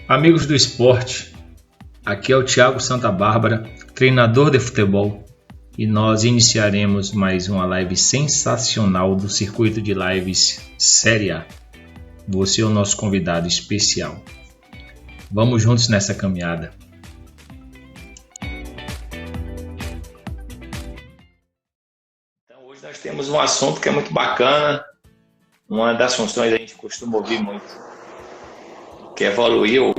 Amigos do esporte, aqui é o Thiago Santa Bárbara, treinador de futebol, e nós iniciaremos mais uma live sensacional do circuito de lives Série A. Você é o nosso convidado especial. Vamos juntos nessa caminhada. Então, hoje nós temos um assunto que é muito bacana, uma das funções a gente costuma ouvir muito, que evoluiu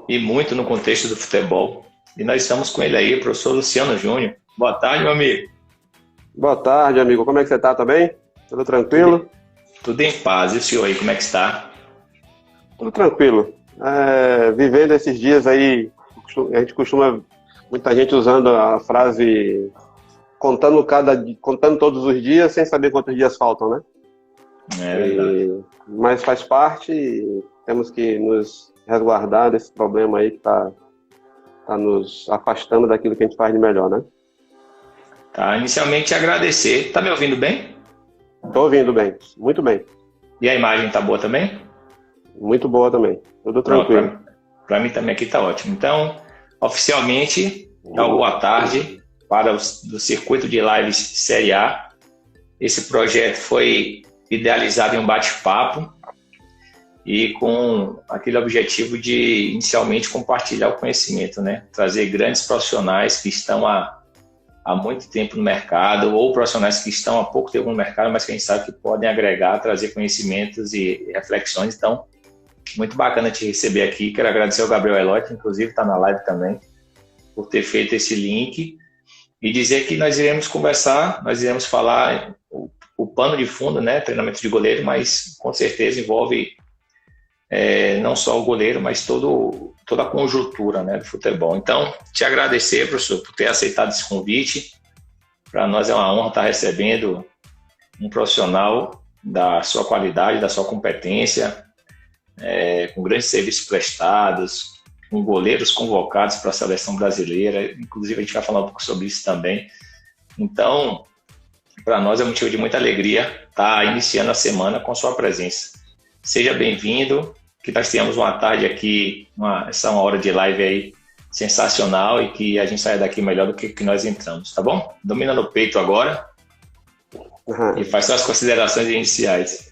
e muito no contexto do futebol. E nós estamos com ele aí, o professor Luciano Júnior. Boa tarde, meu amigo. Boa tarde, amigo. Como é que você está? Tá bem? Tudo tranquilo? Tudo em paz. E o senhor aí, como é que está? Tudo tranquilo. Vivendo esses dias aí, a gente costuma, muita gente usando a frase contando todos os dias sem saber quantos dias faltam, né? É verdade. Mas faz parte e temos que nos resguardar desse problema aí que está nos afastando daquilo que a gente faz de melhor, né? Tá, inicialmente agradecer. Tá me ouvindo bem? Estou ouvindo bem, muito bem. E a imagem tá boa também? Muito boa também, tudo tranquilo. Para mim também aqui tá ótimo. Então, oficialmente, boa tarde para do Circuito de Lives Série A. Esse projeto foi idealizado em um bate-papo e com aquele objetivo de, inicialmente, compartilhar o conhecimento, né? Trazer grandes profissionais que estão há muito tempo no mercado ou profissionais que estão há pouco tempo no mercado, mas que a gente sabe que podem agregar, trazer conhecimentos e reflexões. Então, muito bacana te receber aqui. Quero agradecer ao Gabriel Eloy, que inclusive está na live também, por ter feito esse link e dizer que nós iremos conversar, nós iremos falar o pano de fundo, né, treinamento de goleiro, mas com certeza envolve não só o goleiro, mas toda a conjuntura, né, do futebol. Então, te agradecer, professor, por ter aceitado esse convite. Para nós é uma honra estar recebendo um profissional da sua qualidade, da sua competência, com grandes serviços prestados, com goleiros convocados para a seleção brasileira. Inclusive, a gente vai falar um pouco sobre isso também. Então, para nós é motivo de muita alegria estar iniciando a semana com sua presença. Seja bem-vindo, que nós tenhamos uma tarde aqui, uma hora de live aí sensacional e que a gente saia daqui melhor do que nós entramos, tá bom? Domina no peito agora e faz suas considerações iniciais.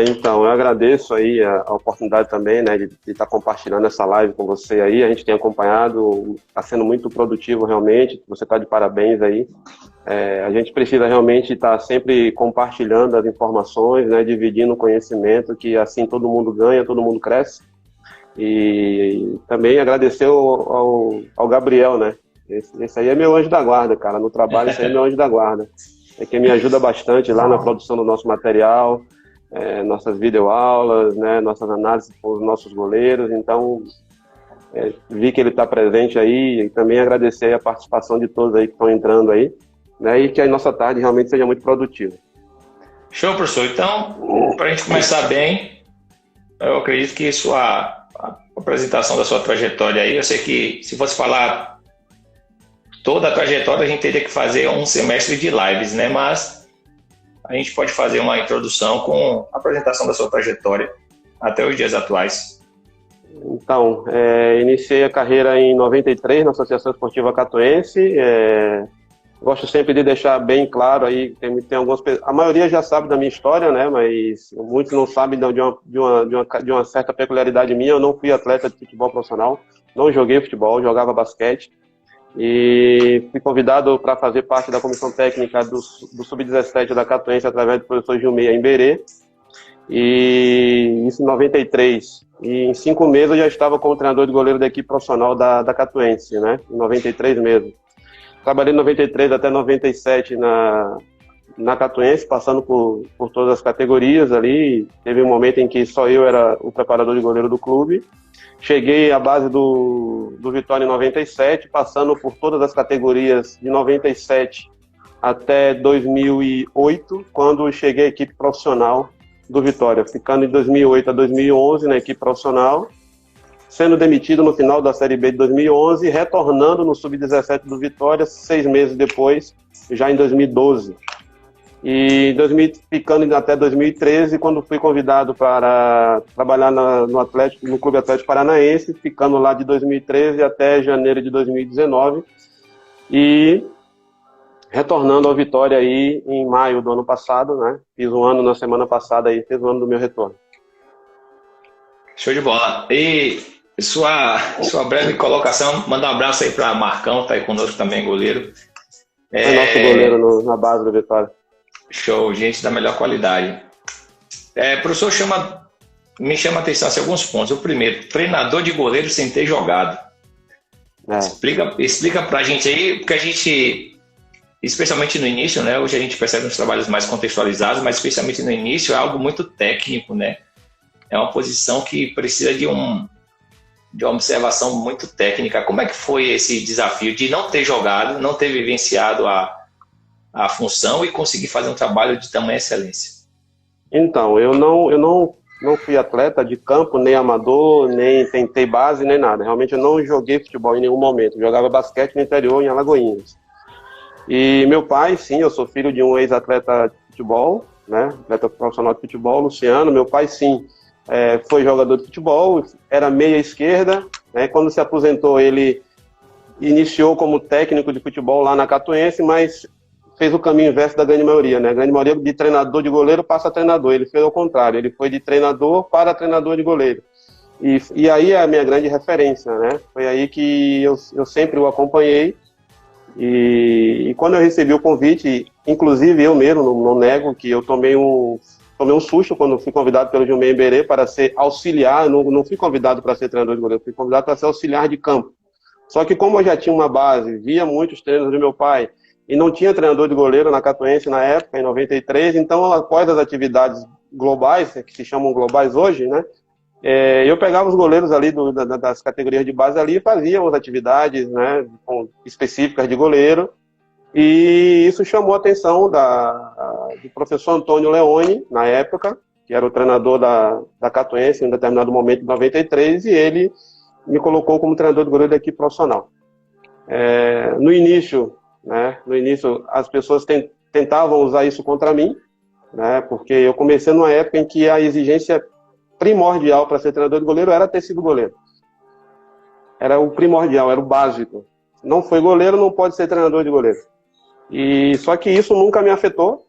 Então, eu agradeço aí a oportunidade também, né, de estar compartilhando essa live com você aí. A gente tem acompanhado, está sendo muito produtivo realmente, você está de parabéns aí. A gente precisa realmente estar sempre compartilhando as informações, né, dividindo o conhecimento, que assim todo mundo ganha, todo mundo cresce. E também agradecer ao Gabriel, né? Esse aí é meu anjo da guarda, cara. No trabalho, esse aí é meu anjo da guarda. É quem me ajuda bastante lá na produção do nosso material, nossas videoaulas, né, nossas análises com os nossos goleiros. Então, vi que ele está presente aí e também agradecer a participação de todos aí que estão entrando aí, né, e que a nossa tarde realmente seja muito produtiva. Show, professor. Então, para a gente começar bem, eu acredito que a apresentação da sua trajetória aí, eu sei que se fosse falar toda a trajetória, a gente teria que fazer um semestre de lives, né? Mas a gente pode fazer uma introdução com a apresentação da sua trajetória até os dias atuais. Então, iniciei a carreira em 93 na Associação Esportiva Catuense. Gosto sempre de deixar bem claro aí, tem algumas pessoas, a maioria já sabe da minha história, né? Mas muitos não sabem de uma certa peculiaridade minha. Eu não fui atleta de futebol profissional, não joguei futebol, jogava basquete. E fui convidado para fazer parte da comissão técnica do Sub-17 da Catuense através do professor Gilmeia Emberê. E isso em 93. E em 5 meses eu já estava como treinador de goleiro da equipe profissional da Catuense, né? Em 93 mesmo. Trabalhei de 93 até 97 na Catuense, passando por todas as categorias ali. Teve um momento em que só eu era o preparador de goleiro do clube. Cheguei à base do Vitória em 97, passando por todas as categorias de 97 até 2008, quando cheguei à equipe profissional do Vitória, ficando em 2008 a 2011 na equipe profissional, sendo demitido no final da Série B de 2011 e retornando no Sub-17 do Vitória 6 meses depois, já em 2012. E ficando até 2013, quando fui convidado para trabalhar no Clube Atlético Paranaense, ficando lá de 2013 até janeiro de 2019, e retornando ao Vitória aí em maio do ano passado, né? Fiz um ano na semana passada aí, fez um ano do meu retorno. Show de bola. E sua breve colocação, manda um abraço aí para Marcão, tá aí conosco também, goleiro. É nosso goleiro na base do Vitória. Show, gente da melhor qualidade. Professor, me chama a atenção assim, alguns pontos. O primeiro, treinador de goleiro sem ter jogado. Explica pra gente aí, porque a gente, especialmente no início, né? Hoje a gente percebe uns trabalhos mais contextualizados, mas especialmente no início é algo muito técnico, né? É uma posição que precisa de uma observação muito técnica. Como é que foi esse desafio de não ter jogado, não ter vivenciado a função e conseguir fazer um trabalho de tamanha excelência? Então, eu não fui atleta de campo, nem amador, nem tentei base, nem nada. Realmente eu não joguei futebol em nenhum momento. Eu jogava basquete no interior, em Alagoinhas. E meu pai, sim, eu sou filho de um ex-atleta de futebol, né? Atleta profissional de futebol, Luciano. Meu pai, sim, foi jogador de futebol, era meia esquerda, né? Quando se aposentou, ele iniciou como técnico de futebol lá na Catuense, mas fez o caminho inverso da grande maioria, né? A grande maioria de treinador de goleiro passa a treinador. Ele fez o contrário, ele foi de treinador para treinador de goleiro. E aí é a minha grande referência, né? Foi aí que eu sempre o acompanhei. E quando eu recebi o convite, inclusive eu mesmo, não nego, que eu tomei um susto quando fui convidado pelo Gilmar Emberê para ser auxiliar. Não fui convidado para ser treinador de goleiro, fui convidado para ser auxiliar de campo. Só que como eu já tinha uma base, via muitos treinos do meu pai, e não tinha treinador de goleiro na Catuense na época, em 93, então após as atividades globais, que se chamam globais hoje, né, eu pegava os goleiros ali das categorias de base ali e fazia as atividades, né, específicas de goleiro, e isso chamou a atenção do professor Antônio Leone, na época, que era o treinador da Catuense em um determinado momento, em 93, e ele me colocou como treinador de goleiro da equipe profissional. No início, as pessoas tentavam usar isso contra mim, né, porque eu comecei numa época em que a exigência primordial para ser treinador de goleiro era ter sido goleiro. Era o primordial, era o básico. Não foi goleiro, não pode ser treinador de goleiro. E só que isso nunca me afetou,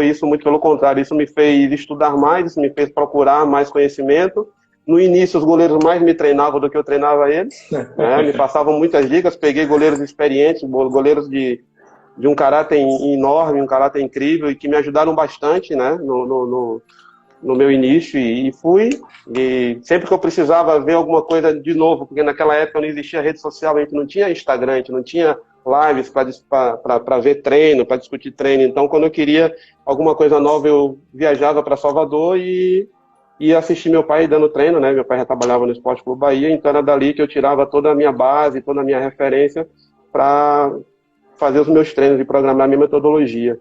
isso muito pelo contrário, isso me fez estudar mais, isso me fez procurar mais conhecimento. No início, os goleiros mais me treinavam do que eu treinava eles, né? Me passavam muitas dicas, peguei goleiros experientes, goleiros de um caráter enorme, um caráter incrível, e que me ajudaram bastante, né, no meu início, e sempre que eu precisava ver alguma coisa de novo, porque naquela época não existia rede social, a gente não tinha Instagram, a gente não tinha lives para ver treino, para discutir treino, então quando eu queria alguma coisa nova, eu viajava para Salvador e assistir meu pai dando treino, né? Meu pai já trabalhava no Esporte Clube Bahia, então era dali que eu tirava toda a minha base, toda a minha referência para fazer os meus treinos e programar a minha metodologia.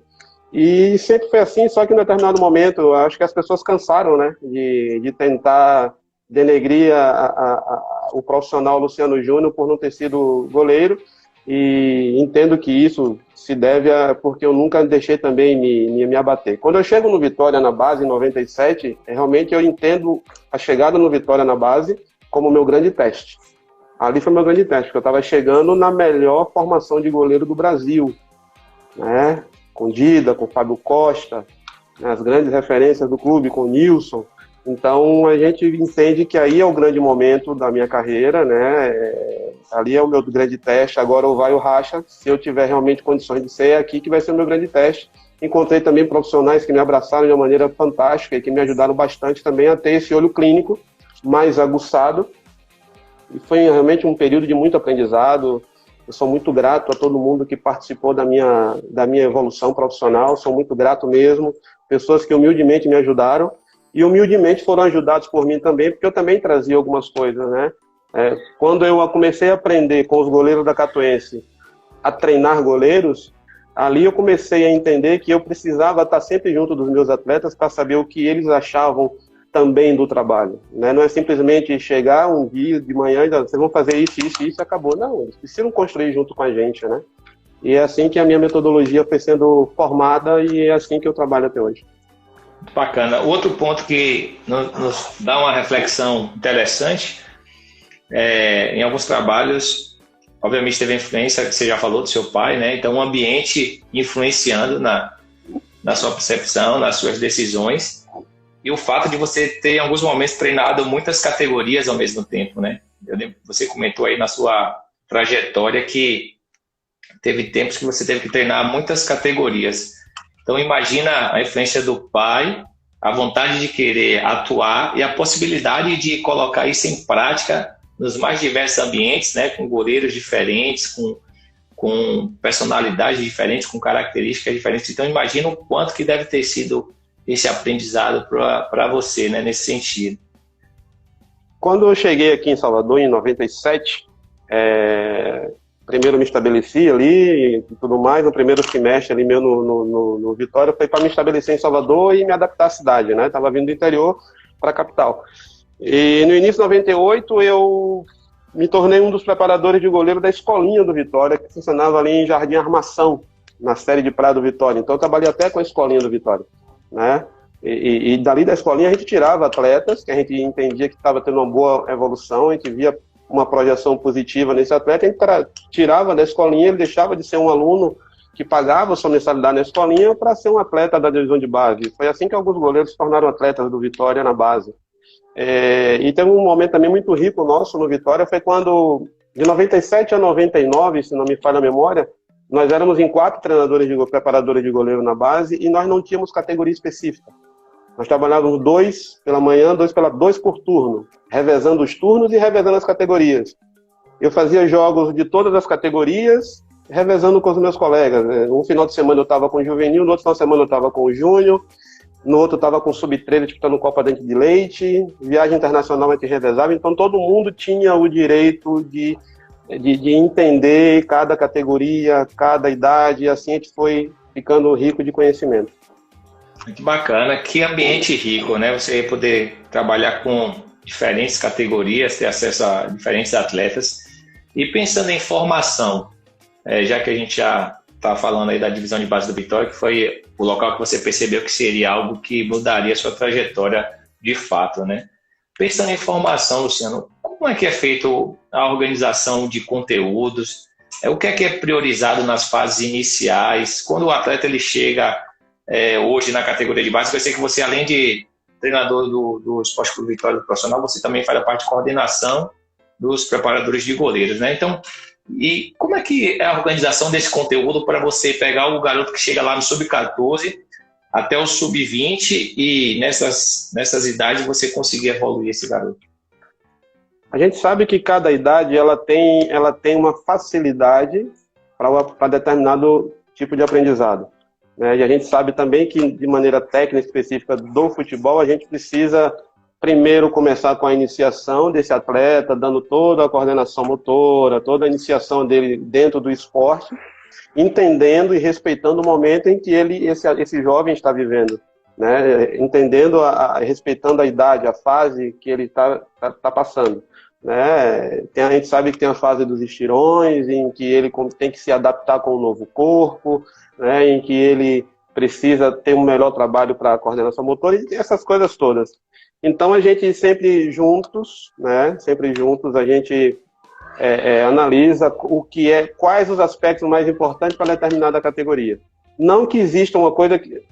E sempre foi assim, só que em determinado momento, eu acho que as pessoas cansaram, né? De tentar denegrir o profissional Luciano Júnior por não ter sido goleiro, e entendo que isso se deve porque eu nunca deixei também me abater. Quando eu chego no Vitória na base, em 97, realmente eu entendo a chegada no Vitória na base como meu grande teste. Ali foi meu grande teste, porque eu estava chegando na melhor formação de goleiro do Brasil, né? Com Dida, com Fábio Costa, né? As grandes referências do clube, com Nilson. Então a gente entende que aí é o grande momento da minha carreira, né? Ali é o meu grande teste, agora ou vai ou racha. Se eu tiver realmente condições de ser, é aqui que vai ser o meu grande teste. Encontrei também profissionais que me abraçaram de uma maneira fantástica e que me ajudaram bastante também a ter esse olho clínico mais aguçado. E foi realmente um período de muito aprendizado. Eu sou muito grato a todo mundo que participou da minha evolução profissional, sou muito grato mesmo. Pessoas que humildemente me ajudaram e humildemente foram ajudados por mim também, porque eu também trazia algumas coisas, né? Quando eu comecei a aprender com os goleiros da Catuense a treinar goleiros, ali eu comecei a entender que eu precisava estar sempre junto dos meus atletas para saber o que eles achavam também do trabalho, né? Não é simplesmente chegar um dia de manhã e dizer, vocês vão fazer isso e acabou. Não, eles precisam construir junto com a gente, né? E é assim que a minha metodologia foi sendo formada e é assim que eu trabalho até hoje. Bacana. Outro ponto que nos dá uma reflexão interessante, em alguns trabalhos, obviamente teve a influência que você já falou do seu pai, né? Então, o ambiente influenciando na sua percepção, nas suas decisões, e o fato de você ter, em alguns momentos, treinado muitas categorias ao mesmo tempo, né? Você comentou aí na sua trajetória que teve tempos que você teve que treinar muitas categorias. Então, imagina a influência do pai, a vontade de querer atuar e a possibilidade de colocar isso em prática nos mais diversos ambientes, né? Com goleiros diferentes, com personalidades diferentes, com características diferentes. Então, imagina o quanto que deve ter sido esse aprendizado para você, né, nesse sentido. Quando eu cheguei aqui em Salvador, em 97, primeiro me estabeleci ali e tudo mais, no primeiro semestre ali meu no Vitória, foi para me estabelecer em Salvador e me adaptar à cidade, né? Estava vindo do interior para a capital. E no início de 98 eu me tornei um dos preparadores de goleiro da escolinha do Vitória, que funcionava ali em Jardim Armação, na série de Praia do Vitória. Então eu trabalhei até com a escolinha do Vitória, né? E dali da escolinha a gente tirava atletas, que a gente entendia que estava tendo uma boa evolução, a gente via uma projeção positiva nesse atleta, a gente tirava da escolinha, ele deixava de ser um aluno que pagava sua mensalidade na escolinha para ser um atleta da divisão de base. Foi assim que alguns goleiros se tornaram atletas do Vitória na base. E teve um momento também muito rico nosso no Vitória, foi quando, de 97 a 99, se não me falha a memória, nós éramos em 4 preparadores de goleiro na base e nós não tínhamos categoria específica. Nós trabalhávamos 2 pela manhã, 2 por turno, revezando os turnos e revezando as categorias. Eu fazia jogos de todas as categorias, revezando com os meus colegas. Um final de semana eu estava com o juvenil, no outro final de semana eu estava com o júnior, no outro eu estava com o sub-13 disputando Copa Dente de Leite, viagem internacional a gente revezava, então todo mundo tinha o direito de entender cada categoria, cada idade, e assim a gente foi ficando rico de conhecimento. Muito bacana, que ambiente rico, né? Você poder trabalhar com diferentes categorias, ter acesso a diferentes atletas. E pensando em formação, já que a gente já está falando aí da divisão de base do Vitória, que foi o local que você percebeu que seria algo que mudaria a sua trajetória de fato, né? Pensando em formação, Luciano, como é que é feito a organização de conteúdos? O que é priorizado nas fases iniciais? Quando o atleta ele chega hoje na categoria de base, eu sei que você, além de treinador do Esporte Clube Vitória do profissional, você também faz a parte de coordenação dos preparadores de goleiros, né? Então, e como é que é a organização desse conteúdo para você pegar o garoto que chega lá no sub-14 até o sub-20 e nessas idades você conseguir evoluir esse garoto? A gente sabe que cada idade ela tem uma facilidade para determinado tipo de aprendizado. E a gente sabe também que, de maneira técnica específica do futebol, a gente precisa primeiro começar com a iniciação desse atleta, dando toda a coordenação motora, toda a iniciação dele dentro do esporte, entendendo e respeitando o momento em que esse jovem está vivendo, né? Entendendo, respeitando a idade, a fase que ele está passando. Né? A gente sabe que tem a fase dos estirões, em que ele tem que se adaptar com o novo corpo, né? Em que ele precisa ter um melhor trabalho para a coordenação motora e essas coisas todas. Então a gente sempre juntos, né? Sempre juntos a gente analisa quais os aspectos mais importantes para determinada categoria. Não que exista uma coisa que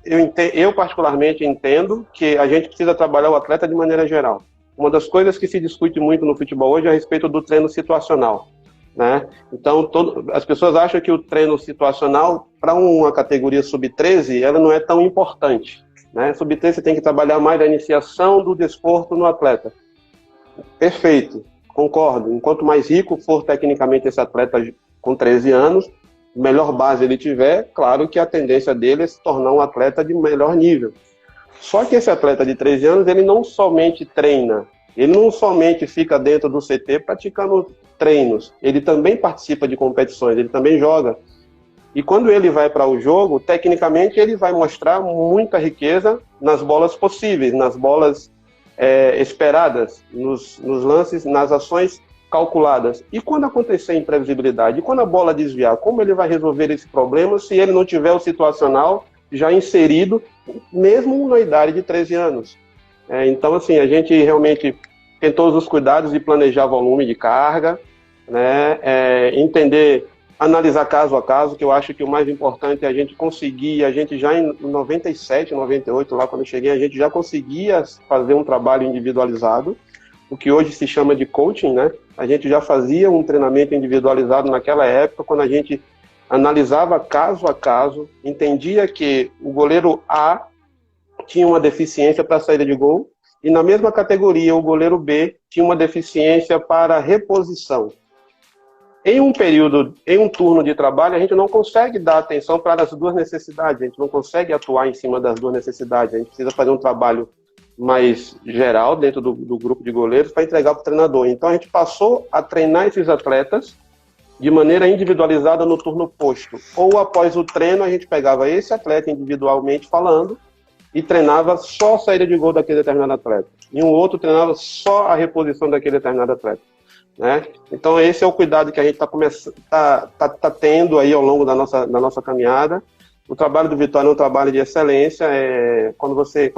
eu particularmente entendo que a gente precisa trabalhar o atleta de maneira geral. Uma das coisas que se discute muito no futebol hoje é a respeito do treino situacional, né? Então, as pessoas acham que o treino situacional, para uma categoria sub-13, ela não é tão importante, né? Sub-13 você tem que trabalhar mais a iniciação do desporto no atleta. Perfeito, concordo. Enquanto mais rico for tecnicamente esse atleta com 13 anos, melhor base ele tiver, claro que a tendência dele é se tornar um atleta de melhor nível. Só que esse atleta de 13 anos, ele não somente treina, ele não somente fica dentro do CT praticando treinos, ele também participa de competições, ele também joga. E quando ele vai para o jogo, tecnicamente ele vai mostrar muita riqueza nas bolas possíveis, nas bolas esperadas, nos lances, nas ações calculadas. E quando acontecer imprevisibilidade? E quando a bola desviar? Como ele vai resolver esse problema se ele não tiver o situacional já inserido, mesmo na idade de 13 anos? Então, assim, a gente realmente tem todos os cuidados de planejar volume de carga, né? Entender, analisar caso a caso, que eu acho que o mais importante é a gente conseguir, a gente já em 97, 98, lá quando eu cheguei, a gente já conseguia fazer um trabalho individualizado, o que hoje se chama de coaching, né? A gente já fazia um treinamento individualizado naquela época, quando a gente analisava caso a caso, entendia que o goleiro A tinha uma deficiência para a saída de gol, e na mesma categoria o goleiro B tinha uma deficiência para reposição. Em um período, em um turno de trabalho, a gente não consegue dar atenção para as duas necessidades, a gente não consegue atuar em cima das duas necessidades, a gente precisa fazer um trabalho mais geral dentro do grupo de goleiros para entregar para o treinador. Então a gente passou a treinar esses atletas de maneira individualizada no turno posto. Ou após o treino a gente pegava esse atleta individualmente falando e treinava só a saída de gol daquele determinado atleta. E um outro treinava só a reposição daquele determinado atleta. Né? Então esse é o cuidado que a gente tá tendo aí ao longo da nossa caminhada. O trabalho do Vitória é um trabalho de excelência. Quando você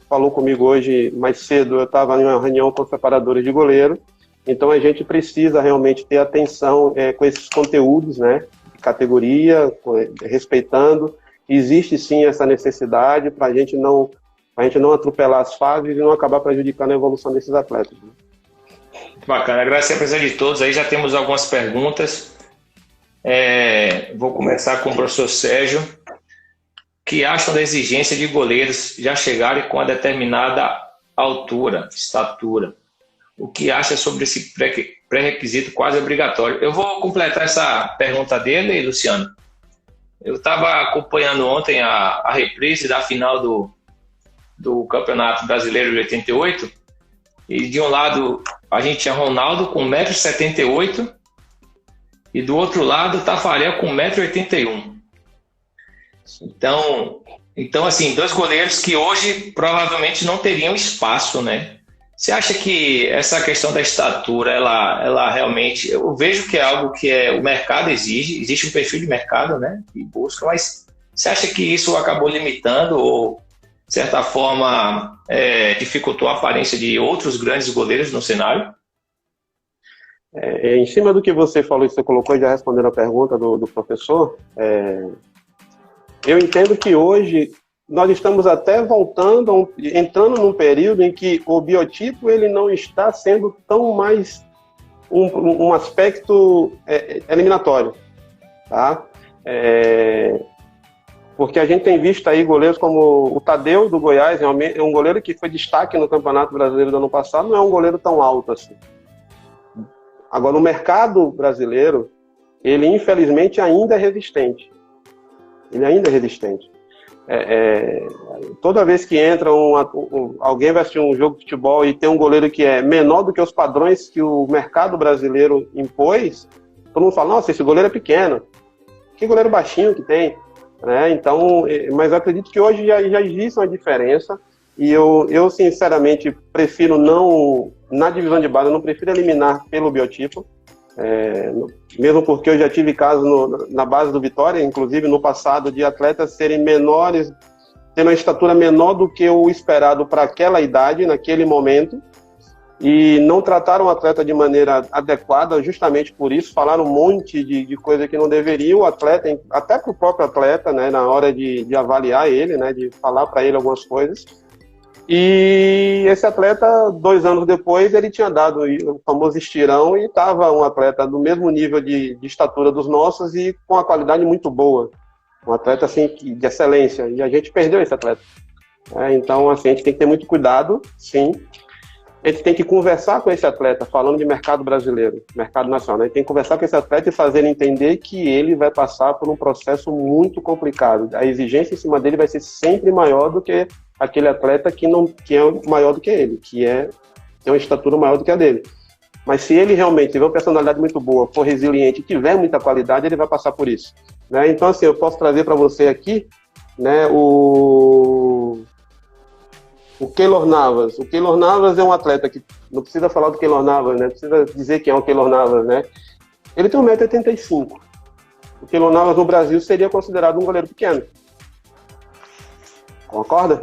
falou comigo hoje mais cedo, eu estava em uma reunião com os preparadores de goleiro, então a gente precisa realmente ter atenção com esses conteúdos, né, de categoria, respeitando. Existe sim essa necessidade para a gente não atropelar as fases e não acabar prejudicando a evolução desses atletas. Né? Bacana, agradecer a presença de todos. Aí já temos algumas perguntas. Vou começar com o professor Sérgio. O que acham da exigência de goleiros já chegarem com a determinada altura, estatura? O que acha sobre esse pré-requisito quase obrigatório? Eu vou completar essa pergunta dele, Luciano. Eu estava acompanhando ontem a reprise da final do Campeonato Brasileiro de 88 e de um lado a gente tinha Ronaldo com 1,78 m e do outro lado Tafarel com 1,81 m. Então, assim, dois goleiros que hoje provavelmente não teriam espaço, né? Você acha que essa questão da estatura, ela realmente... Eu vejo que é algo que o mercado existe um perfil de mercado, né? Que busca, mas você acha que isso acabou limitando ou, de certa forma, dificultou a aparência de outros grandes goleiros no cenário? Em cima do que você falou e você colocou, já respondendo a pergunta do professor, eu entendo que hoje nós estamos até entrando num período em que o biotipo ele não está sendo tão mais um aspecto eliminatório, tá? Porque a gente tem visto aí goleiros como o Tadeu do Goiás, é um goleiro que foi destaque no Campeonato Brasileiro do ano passado, não é um goleiro tão alto assim. Agora, o mercado brasileiro, ele infelizmente ainda é resistente. Ele ainda é resistente. Toda vez que entra alguém vai assistir um jogo de futebol e tem um goleiro que é menor do que os padrões que o mercado brasileiro impôs, todo mundo fala, nossa, esse goleiro é pequeno. Que goleiro baixinho que tem. Então, mas eu acredito que hoje já existe uma diferença e eu sinceramente prefiro na divisão de base, eu não prefiro eliminar pelo biotipo. Mesmo porque eu já tive casos na base do Vitória, inclusive no passado, de atletas serem menores, tendo uma estatura menor do que o esperado para aquela idade, naquele momento, e não trataram o atleta de maneira adequada, justamente por isso, falaram um monte de coisa que não deveria, o atleta, até para o próprio atleta, né, na hora de avaliar ele, né, de falar para ele algumas coisas. E esse atleta, 2 anos depois, ele tinha dado o famoso estirão e estava um atleta do mesmo nível de estatura dos nossos e com uma qualidade muito boa. Um atleta assim, de excelência. E a gente perdeu esse atleta. Então, assim, a gente tem que ter muito cuidado, sim. A gente tem que conversar com esse atleta, falando de mercado brasileiro, mercado nacional. A gente tem que conversar com esse atleta e fazer ele entender que ele vai passar por um processo muito complicado. A exigência em cima dele vai ser sempre maior do que aquele atleta que é maior do que ele, que tem uma estatura maior do que a dele. Mas se ele realmente tiver uma personalidade muito boa, for resiliente e tiver muita qualidade, ele vai passar por isso. Né? Então, assim, eu posso trazer para você aqui, né, O Keylor Navas. O Keylor Navas é um atleta que não precisa falar do Keylor Navas, né? Precisa dizer quem é o Keylor Navas, né? Ele tem 1,85 m. O Keylor Navas no Brasil seria considerado um goleiro pequeno. Concorda?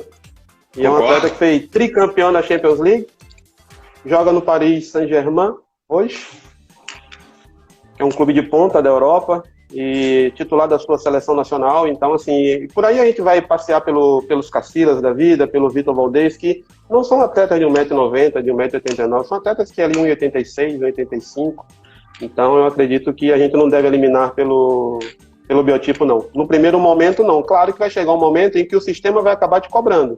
E é um atleta que foi tricampeão da Champions League, joga no Paris Saint-Germain hoje, que é um clube de ponta da Europa, e titular da sua seleção nacional. Então, assim, por aí a gente vai passear pelos Cacilas da vida, pelo Vitor Valdez, que não são atletas de 1,90 m, de 1,89 m, são atletas que ali 1,86 m, 1,85 m. Então, eu acredito que a gente não deve eliminar pelo biotipo, não. No primeiro momento, não. Claro que vai chegar um momento em que o sistema vai acabar te cobrando.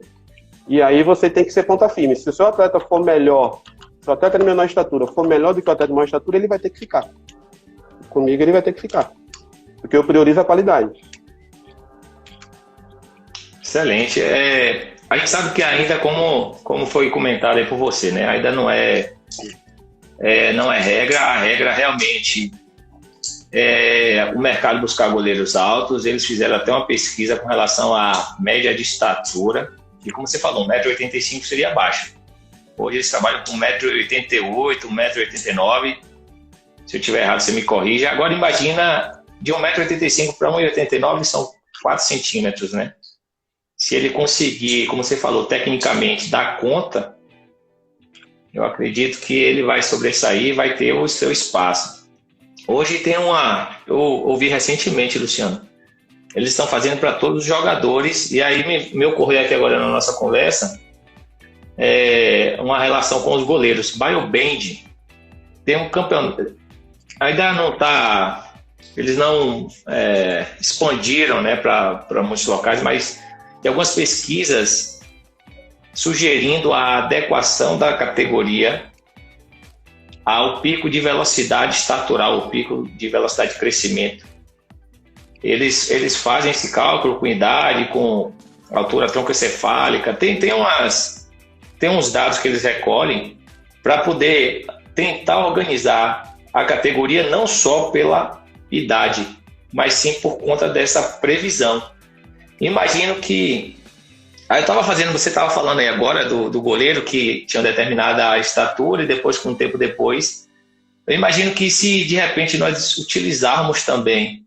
E aí você tem que ser ponta firme. Se o seu atleta for melhor, se o atleta de menor estatura for melhor do que o atleta de maior estatura, ele vai ter que ficar. Comigo ele vai ter que ficar. Porque eu priorizo a qualidade. Excelente. A gente sabe que ainda, como foi comentado aí por você, né? Ainda não é regra. A regra realmente é o mercado buscar goleiros altos. Eles fizeram até uma pesquisa com relação à média de estatura. E como você falou, 1,85 m seria baixo. Hoje eles trabalham com 1,88 m, 1,89 m. Se eu estiver errado, você me corrija. Agora imagina, de 1,85 m para 1,89 m são 4 centímetros, né? Se ele conseguir, como você falou, tecnicamente dar conta, eu acredito que ele vai sobressair e vai ter o seu espaço. Hoje eu ouvi recentemente, Luciano, eles estão fazendo para todos os jogadores, e aí me ocorreu aqui agora na nossa conversa, uma relação com os goleiros. Bioband tem um campeonato, ainda não está, eles não expandiram, né, para muitos locais, mas tem algumas pesquisas sugerindo a adequação da categoria ao pico de velocidade estatural, o pico de velocidade de crescimento. Eles fazem esse cálculo com idade, com altura troncocefálica, tem uns dados que eles recolhem para poder tentar organizar a categoria não só pela idade, mas sim por conta dessa previsão. Imagino que... você estava falando aí agora do goleiro que tinha determinada estatura e depois, com um tempo depois, eu imagino que se de repente nós utilizarmos também,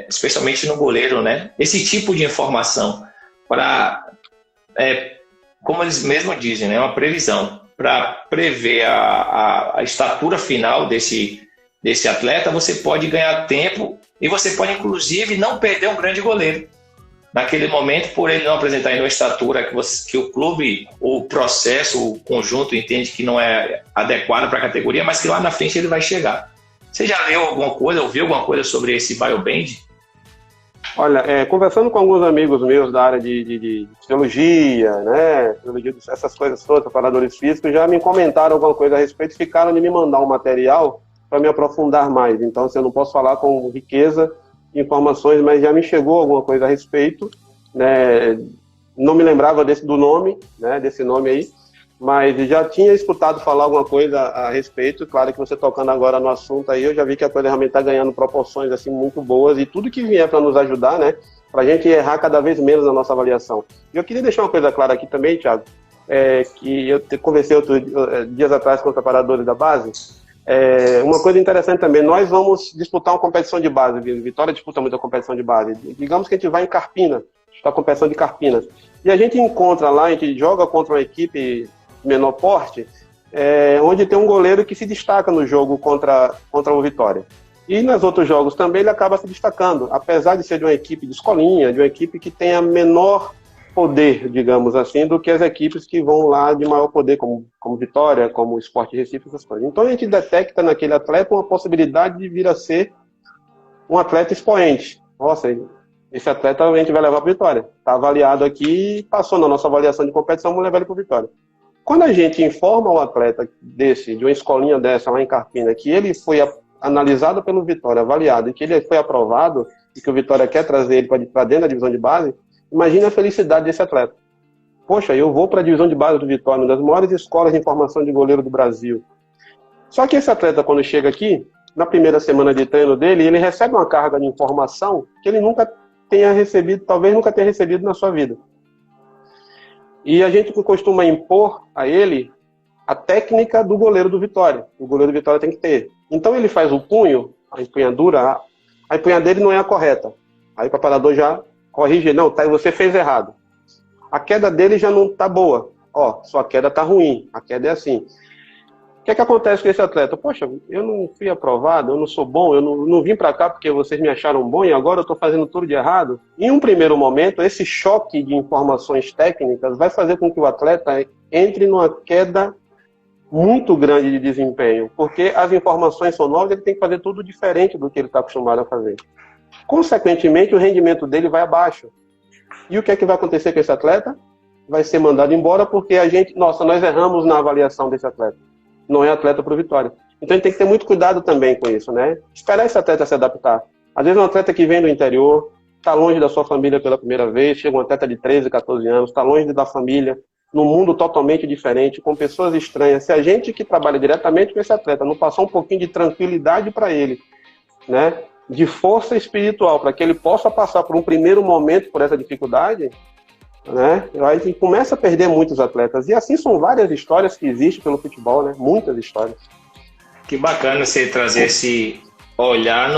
especialmente no goleiro, né, esse tipo de informação para, como eles mesmos dizem, né, uma previsão, para prever a estatura final desse atleta, você pode ganhar tempo e você pode, inclusive, não perder um grande goleiro. Naquele momento, por ele não apresentar ainda uma estatura que o clube, o processo, o conjunto entende que não é adequado para a categoria, mas que lá na frente ele vai chegar. Você já leu alguma coisa, ouviu alguma coisa sobre esse Bioband? Olha, conversando com alguns amigos meus da área de fisiologia, né, essas coisas todas, preparadores físicos, já me comentaram alguma coisa a respeito, ficaram de me mandar um material para me aprofundar mais. Então, assim, eu não posso falar com riqueza de informações, mas já me chegou alguma coisa a respeito, né, não me lembrava do nome, né, desse nome aí, mas já tinha escutado falar alguma coisa a respeito. Claro que você tocando agora no assunto aí, eu já vi que a coisa realmente está ganhando proporções assim muito boas, e tudo que vier para nos ajudar, né, para a gente errar cada vez menos na nossa avaliação. E eu queria deixar uma coisa clara aqui também, Thiago, que eu conversei dias atrás com os preparadores da base. Uma coisa interessante também, nós vamos disputar uma competição de base, Vitória disputa muita competição de base. Digamos que a gente vai em Carpina, a competição de Carpinas, e a gente encontra lá, a gente joga contra uma equipe menor porte, onde tem um goleiro que se destaca no jogo contra o Vitória. E nos outros jogos também ele acaba se destacando, apesar de ser de uma equipe de escolinha, de uma equipe que tenha menor poder, digamos assim, do que as equipes que vão lá de maior poder, como Vitória, como Sport Recife, essas coisas. Então a gente detecta naquele atleta uma possibilidade de vir a ser um atleta expoente. Nossa, esse atleta a gente vai levar para Vitória. Está avaliado aqui, passou na nossa avaliação de competição, vamos levar ele para Vitória. Quando a gente informa o atleta de uma escolinha dessa lá em Carpina, que ele foi analisado pelo Vitória, avaliado, e que ele foi aprovado, e que o Vitória quer trazer ele para dentro da divisão de base, imagine a felicidade desse atleta. Poxa, eu vou para a divisão de base do Vitória, uma das maiores escolas de formação de goleiro do Brasil. Só que esse atleta, quando chega aqui, na primeira semana de treino dele, ele recebe uma carga de informação que ele nunca tenha recebido, talvez nunca tenha recebido na sua vida. E a gente costuma impor a ele a técnica do goleiro do Vitória. O goleiro do Vitória tem que ter. Então ele faz o punho, a empunhadura, a empunhadura dele não é a correta. Aí o preparador já corrige, não, tá, você fez errado. A queda dele já não tá boa. Ó, sua queda tá ruim, a queda é assim. O que é que acontece com esse atleta? Poxa, eu não fui aprovado, eu não sou bom, eu não vim para cá porque vocês me acharam bom e agora eu estou fazendo tudo de errado. Em um primeiro momento, esse choque de informações técnicas vai fazer com que o atleta entre numa queda muito grande de desempenho, porque as informações são novas, ele tem que fazer tudo diferente do que ele está acostumado a fazer. Consequentemente, o rendimento dele vai abaixo. E o que é que vai acontecer com esse atleta? Vai ser mandado embora porque nós erramos na avaliação desse atleta. Não é atleta para o Vitória. Então a gente tem que ter muito cuidado também com isso, né? Esperar esse atleta se adaptar. Às vezes um atleta que vem do interior, está longe da sua família pela primeira vez, chega um atleta de 13, 14 anos, está longe da família, num mundo totalmente diferente, com pessoas estranhas. Se a gente que trabalha diretamente com esse atleta não passar um pouquinho de tranquilidade para ele, né? De força espiritual, para que ele possa passar por um primeiro momento por essa dificuldade, né? A gente começa a perder muitos atletas. E assim são várias histórias que existem pelo futebol, né? Muitas histórias. Que bacana você trazer esse olhar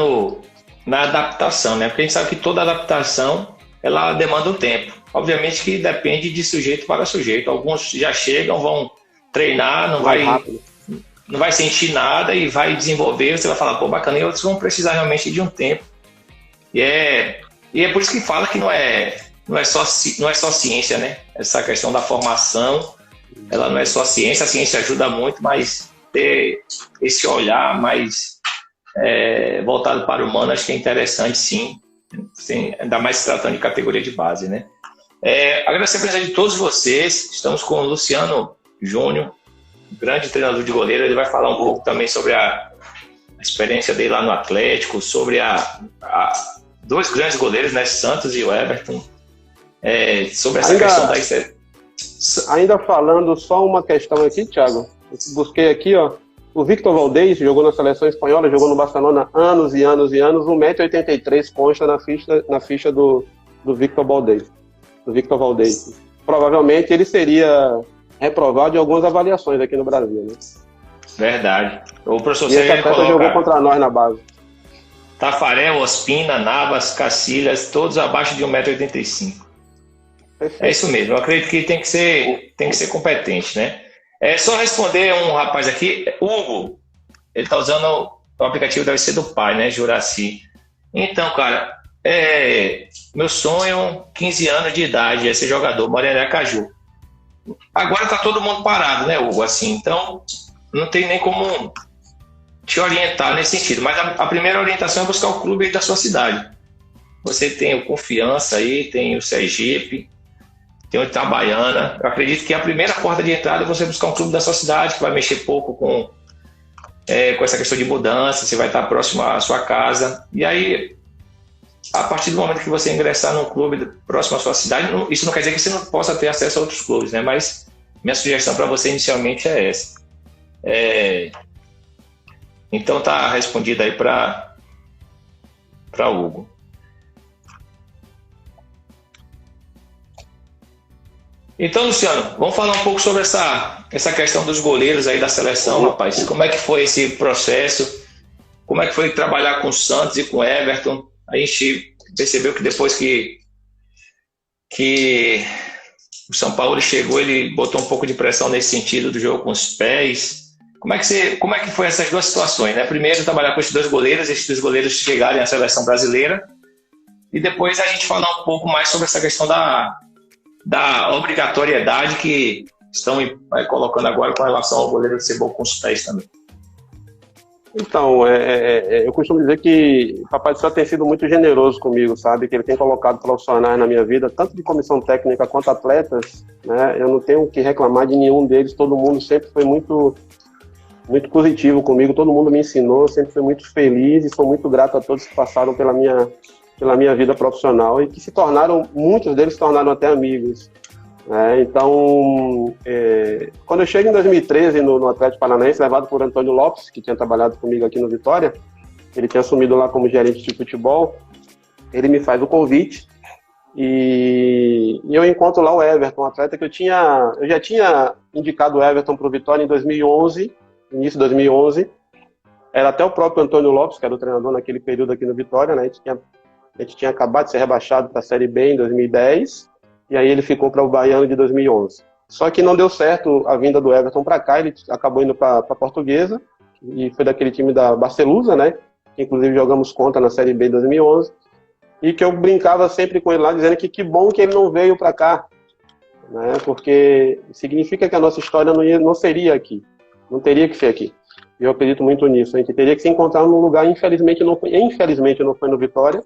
na adaptação, né? Porque a gente sabe que toda adaptação, ela demanda um tempo. Obviamente que depende de sujeito para sujeito. Alguns já chegam, vão treinar, não vai sentir nada e vai desenvolver, você vai falar, pô, bacana, e outros vão precisar realmente de um tempo. E é por isso que fala que não é só ciência, né? Essa questão da formação, ela não é só ciência, a ciência ajuda muito, mas ter esse olhar mais voltado para o humano, acho que é interessante, sim, ainda mais se tratando de categoria de base, né? Agradecer a presença de todos vocês. Estamos com o Luciano Júnior, grande treinador de goleiro. Ele vai falar um pouco também sobre a experiência dele lá no Atlético, sobre dois grandes goleiros, né, Santos e o Everton, sobre essa questão da... Ainda falando só uma questão aqui, Thiago, eu busquei aqui, ó, o Victor Valdez jogou na seleção espanhola, jogou no Barcelona anos e anos e anos, 1,83 m consta na ficha do Victor Valdez. Provavelmente ele seria reprovado em algumas avaliações aqui no Brasil, né? Verdade. O professor Esse atleta jogou contra nós na base. Tafarel, Ospina, Navas, Cacilhas, todos abaixo de 1,85 m. É isso mesmo, eu acredito que tem que ser competente, né? Só responder um rapaz aqui, Hugo, ele está usando o aplicativo, deve ser do pai, né, Juraci. Então, cara, meu sonho, 15 anos de idade, é ser jogador, moro em Aracaju. Agora tá todo mundo parado, né, Hugo, assim, então não tem nem como te orientar nesse sentido, mas a primeira orientação é buscar o clube aí da sua cidade. Você tem o Confiança aí, tem o Sergipe, tem o Itabaiana. Eu acredito que a primeira porta de entrada é você buscar um clube da sua cidade, que vai mexer pouco com essa questão de mudança, você vai estar próximo à sua casa. E aí, a partir do momento que você ingressar num clube próximo à sua cidade, isso não quer dizer que você não possa ter acesso a outros clubes, né? Mas minha sugestão para você inicialmente é essa. Então tá respondido aí para Hugo. Então, Luciano, vamos falar um pouco sobre essa questão dos goleiros aí da seleção, rapaz. Como é que foi esse processo? Como é que foi trabalhar com o Santos e com o Everton? A gente percebeu que depois que o São Paulo chegou, ele botou um pouco de pressão nesse sentido do jogo com os pés. Como é que foi essas duas situações, né? Primeiro, trabalhar com esses dois goleiros chegarem à seleção brasileira, e depois a gente falar um pouco mais sobre essa questão da obrigatoriedade que estão colocando agora com relação ao goleiro ser bom com os pés também. Então, eu costumo dizer que o Papai do Céu tem sido muito generoso comigo, sabe? Que ele tem colocado profissionais na minha vida, tanto de comissão técnica quanto atletas, né? Eu não tenho o que reclamar de nenhum deles, todo mundo sempre foi muito, muito positivo comigo, todo mundo me ensinou, sempre fui muito feliz e sou muito grato a todos que passaram pela minha vida profissional e que muitos deles se tornaram até amigos. Então, quando eu chego em 2013 no Atlético Paranaense, levado por Antônio Lopes, que tinha trabalhado comigo aqui no Vitória, ele tinha assumido lá como gerente de futebol, ele me faz o convite E eu encontro lá o Everton, um atleta que eu já tinha indicado o Everton para o Vitória em 2011, início de 2011. Era até o próprio Antônio Lopes, que era o treinador naquele período aqui no Vitória, né? A gente tinha acabado de ser rebaixado para a Série B em 2010, e aí ele ficou para o Baiano de 2011. Só que não deu certo a vinda do Everton para cá, ele acabou indo para a Portuguesa, e foi daquele time da Barcelusa, né? Que inclusive jogamos contra na Série B em 2011, e que eu brincava sempre com ele lá, dizendo que bom que ele não veio para cá, né? Porque significa que a nossa história não seria aqui, não teria que ser aqui. E eu acredito muito nisso. A gente teria que se encontrar num lugar, infelizmente não foi no Vitória,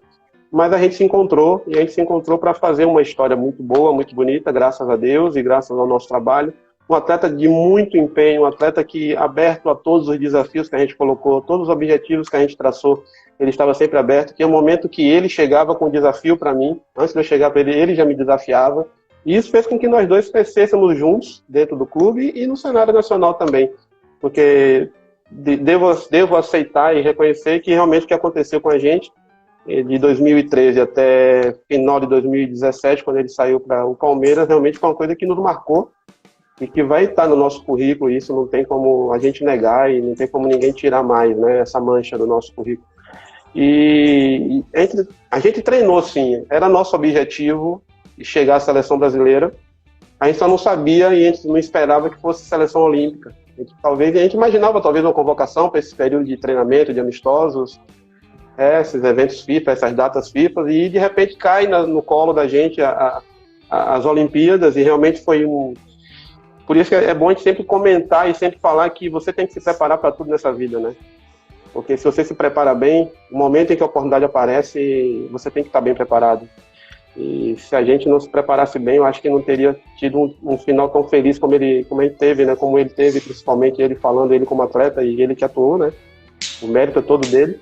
mas a gente se encontrou, e a gente se encontrou para fazer uma história muito boa, muito bonita, graças a Deus e graças ao nosso trabalho. Um atleta de muito empenho, um atleta que, aberto a todos os desafios que a gente colocou, todos os objetivos que a gente traçou, ele estava sempre aberto. Tinha um momento que ele chegava com um desafio para mim, antes de eu chegar para ele, ele já me desafiava. E isso fez com que nós dois crescêssemos juntos dentro do clube e no cenário nacional também. Porque devo aceitar e reconhecer que realmente o que aconteceu com a gente, de 2013 até final de 2017, quando ele saiu para o Palmeiras, realmente foi uma coisa que nos marcou e que vai estar no nosso currículo. Isso não tem como a gente negar e não tem como ninguém tirar mais, né, essa mancha do nosso currículo. E a gente treinou, sim, era nosso objetivo chegar à seleção brasileira. A gente só não sabia e a gente não esperava que fosse seleção olímpica. A gente imaginava talvez uma convocação para esse período de treinamento, de amistosos, esses eventos FIFA, essas datas FIFA, e de repente cai no colo da gente as Olimpíadas, e realmente foi Por isso que é bom a gente sempre comentar e sempre falar que você tem que se preparar para tudo nessa vida, né? Porque se você se prepara bem, no momento em que a oportunidade aparece, você tem que estar bem preparado. E se a gente não se preparasse bem, eu acho que não teria tido um final tão feliz como ele teve, né? Como ele teve, principalmente ele falando, ele como atleta e ele que atuou, né? O mérito é todo dele.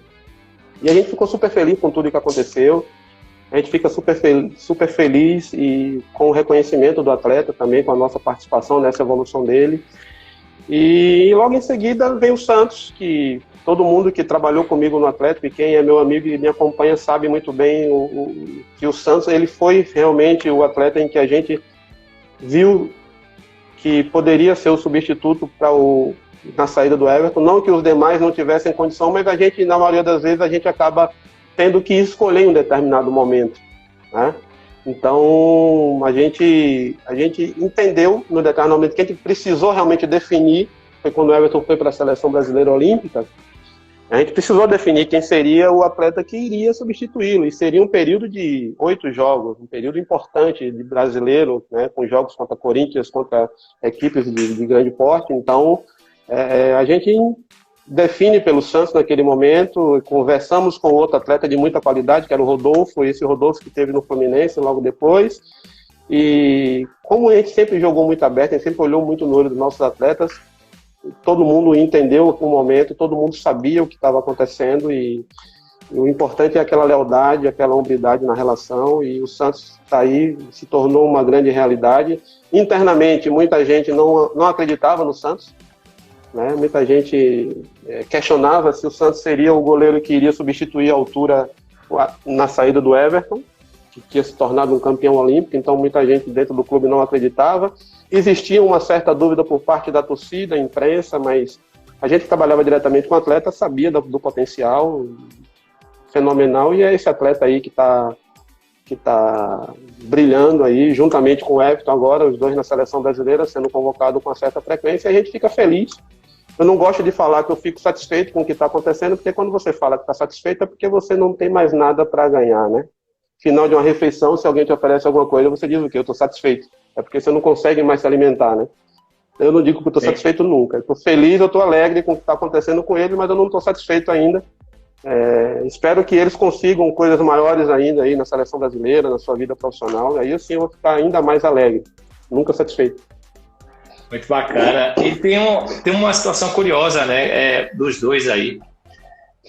E a gente ficou super feliz com tudo que aconteceu. A gente fica super feliz e com o reconhecimento do atleta também, com a nossa participação nessa evolução dele. E logo em seguida veio o Santos, que todo mundo que trabalhou comigo no Atlético, e quem é meu amigo e me acompanha sabe muito bem que o Santos ele foi realmente o atleta em que a gente viu que poderia ser o substituto na saída do Everton. Não que os demais não tivessem condição, mas a gente, na maioria das vezes, a gente acaba tendo que escolher em um determinado momento, né? Então, a gente entendeu no determinado momento que a gente precisou realmente definir, foi quando o Everton foi para a Seleção Brasileira Olímpica, a gente precisou definir quem seria o atleta que iria substituí-lo, e seria um período de 8 jogos, um período importante de brasileiro, né, com jogos contra Corinthians, contra equipes de grande porte. Então, a gente define pelo Santos naquele momento, conversamos com outro atleta de muita qualidade, que era o Rodolfo, esse Rodolfo que teve no Fluminense logo depois, e como a gente sempre jogou muito aberto, a gente sempre olhou muito no olho dos nossos atletas, todo mundo entendeu o momento, todo mundo sabia o que estava acontecendo, e o importante é aquela lealdade, aquela hombridade na relação, e o Santos está aí, se tornou uma grande realidade. Internamente, muita gente não acreditava no Santos, né? Muita gente questionava se o Santos seria o goleiro que iria substituir a altura na saída do Everton, que tinha se tornado um campeão olímpico, então muita gente dentro do clube não acreditava. Existia uma certa dúvida por parte da torcida, da imprensa, mas a gente que trabalhava diretamente com o atleta sabia do potencial fenomenal, e é esse atleta aí que está brilhando aí, juntamente com o Everton agora, os dois na seleção brasileira, sendo convocado com uma certa frequência, e a gente fica feliz. Eu não gosto de falar que eu fico satisfeito com o que está acontecendo, porque quando você fala que está satisfeito é porque você não tem mais nada para ganhar, né? Final de uma refeição, se alguém te oferece alguma coisa, você diz o quê? Eu estou satisfeito. É porque você não consegue mais se alimentar, né? Eu não digo que eu estou satisfeito nunca. Eu estou feliz, eu estou alegre com o que está acontecendo com ele, mas eu não estou satisfeito ainda. Espero que eles consigam coisas maiores ainda aí na seleção brasileira, na sua vida profissional. Aí sim eu vou ficar ainda mais alegre. Nunca satisfeito. Muito bacana. E tem uma situação curiosa, né, dos dois aí,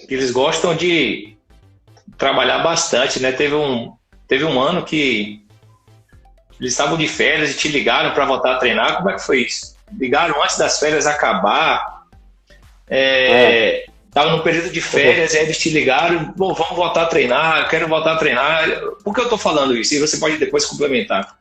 que eles gostam de trabalhar bastante, né? Teve um ano que eles estavam de férias e te ligaram para voltar a treinar. Como é que foi isso? Ligaram antes das férias acabar? estava no período de férias, e aí eles te ligaram, bom, vamos voltar a treinar, eu quero voltar a treinar. Por que eu estou falando isso? E você pode depois complementar.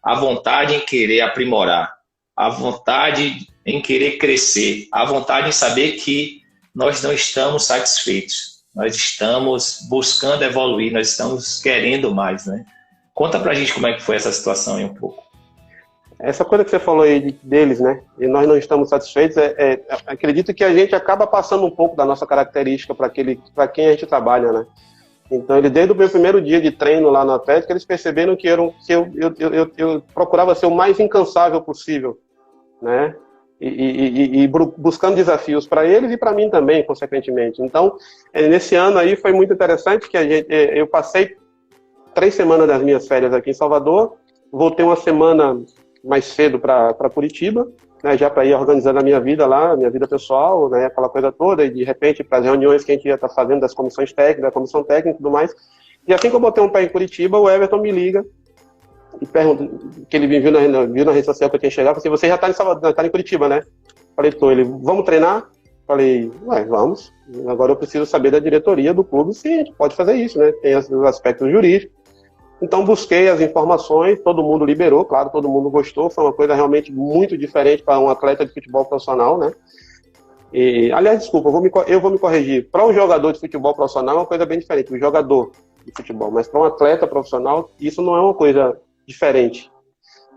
A vontade em querer aprimorar, a vontade em querer crescer, a vontade em saber que nós não estamos satisfeitos, nós estamos buscando evoluir, nós estamos querendo mais, né? Conta pra gente como é que foi essa situação aí um pouco. Essa coisa que você falou aí deles, né? E nós não estamos satisfeitos, acredito que a gente acaba passando um pouco da nossa característica para quem a gente trabalha, né? Então, desde o meu primeiro dia de treino lá no Atlético, eles perceberam que eu procurava ser o mais incansável possível, né? E buscando desafios para eles e para mim também, consequentemente. Então, nesse ano aí foi muito interessante que eu passei 3 semanas das minhas férias aqui em Salvador, voltei uma semana mais cedo para Curitiba, né, já para ir organizando a minha vida lá, a minha vida pessoal, né, aquela coisa toda, e de repente para as reuniões que a gente ia estar fazendo das comissões técnicas, da comissão técnica e tudo mais. E assim que eu botei um pé em Curitiba, o Everton me liga e pergunta, que ele viu na rede social que eu tinha chegado, assim, você já está em Curitiba, né? Falei, tô. Ele, vamos treinar? Falei, vamos. Agora eu preciso saber da diretoria do clube se a gente pode fazer isso, né? Tem os aspectos jurídicos. Então busquei as informações, todo mundo liberou, claro, todo mundo gostou, foi uma coisa realmente muito diferente para um atleta de futebol profissional, né? E, aliás, desculpa, eu vou me corrigir. Para um jogador de futebol profissional é uma coisa bem diferente, um jogador de futebol, mas para um atleta profissional isso não é uma coisa diferente,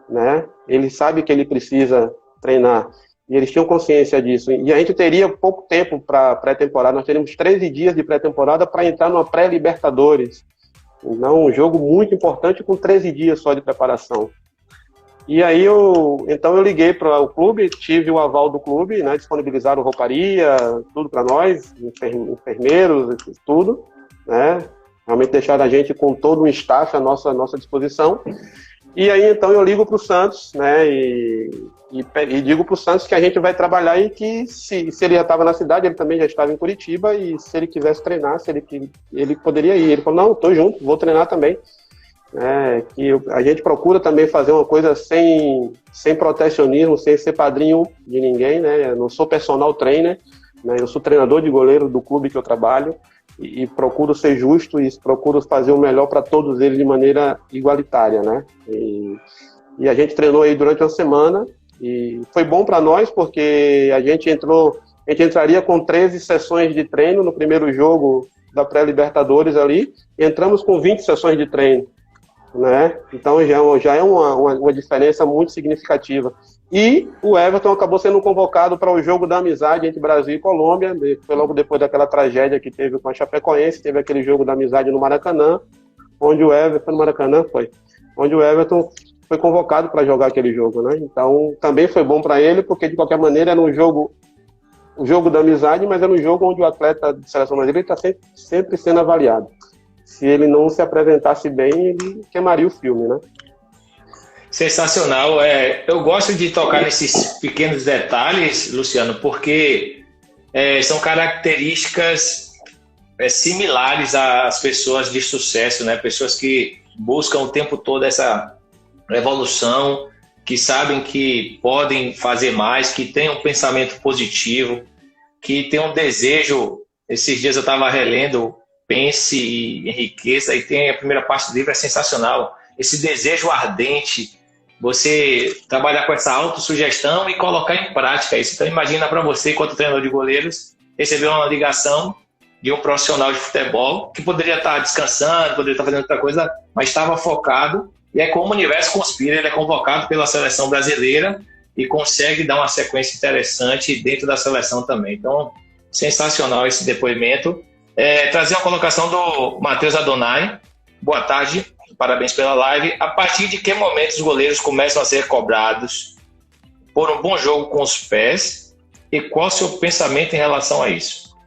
né? Ele sabe que ele precisa treinar e eles tinham consciência disso. E a gente teria pouco tempo para pré-temporada, nós teríamos 13 dias de pré-temporada para entrar numa pré-Libertadores. Não, um jogo muito importante com 13 dias só de preparação. E aí então eu liguei para o clube, tive o aval do clube, né, disponibilizaram rouparia, tudo para nós, enfermeiros, tudo, né, realmente deixaram a gente com todo um staff à nossa disposição. E aí então eu ligo para o Santos, né, e digo para o Santos que a gente vai trabalhar e que se ele já estava na cidade, ele também já estava em Curitiba, e se ele quisesse treinar, ele poderia ir. Ele falou, não, estou junto, vou treinar também. A gente procura também fazer uma coisa sem protecionismo, sem ser padrinho de ninguém, né? Eu não sou personal trainer, né? Eu sou treinador de goleiro do clube que eu trabalho e procuro ser justo e procuro fazer o melhor para todos eles de maneira igualitária, né? E a gente treinou aí durante uma semana e foi bom para nós porque a gente entraria com 13 sessões de treino no primeiro jogo da pré-Libertadores ali, e entramos com 20 sessões de treino, né? Então já é uma diferença muito significativa. E o Everton acabou sendo convocado para o jogo da amizade entre Brasil e Colômbia, foi logo depois daquela tragédia que teve com a Chapecoense, teve aquele jogo da amizade no Maracanã, onde o Everton foi convocado para jogar aquele jogo, né? Então também foi bom para ele, porque de qualquer maneira era um jogo da amizade, mas era um jogo onde o atleta de seleção brasileira está sempre sendo avaliado. Se ele não se apresentasse bem, ele queimaria o filme, né? Sensacional. Eu gosto de tocar nesses pequenos detalhes, Luciano, porque são características similares às pessoas de sucesso, né? Pessoas que buscam o tempo todo essa evolução, que sabem que podem fazer mais, que têm um pensamento positivo, que têm um desejo. Esses dias eu estava relendo Pense e Enriqueça, e tem a primeira parte do livro, é sensacional. Esse desejo ardente, você trabalhar com essa autossugestão e colocar em prática isso. Então imagina para você, enquanto treinador de goleiros, receber uma ligação de um profissional de futebol que poderia estar descansando, poderia estar fazendo outra coisa, mas estava focado. E é como o universo conspira, ele é convocado pela seleção brasileira e consegue dar uma sequência interessante dentro da seleção também. Então, sensacional esse depoimento. Trazer uma colocação do Matheus Adonai. Boa tarde, parabéns pela live. A partir de que momento os goleiros começam a ser cobrados por um bom jogo com os pés? E qual o seu pensamento em relação a isso?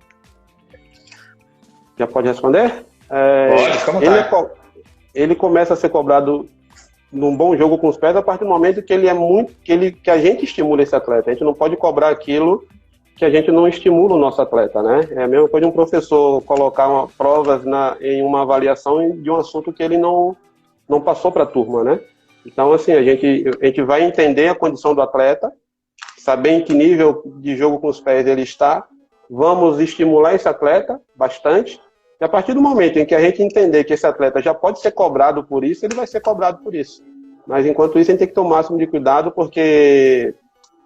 Já pode responder? Pode, fica à vontade. Ele começa a ser cobrado num bom jogo com os pés a partir do momento que que a gente estimula esse atleta. A gente não pode cobrar aquilo que a gente não estimula o nosso atleta, né? É a mesma coisa de um professor colocar provas em uma avaliação de um assunto que ele não passou para a turma, né? Então, assim, a gente vai entender a condição do atleta, saber em que nível de jogo com os pés ele está, vamos estimular esse atleta bastante, e a partir do momento em que a gente entender que esse atleta já pode ser cobrado por isso, ele vai ser cobrado por isso. Mas enquanto isso, a gente tem que ter o máximo de cuidado, porque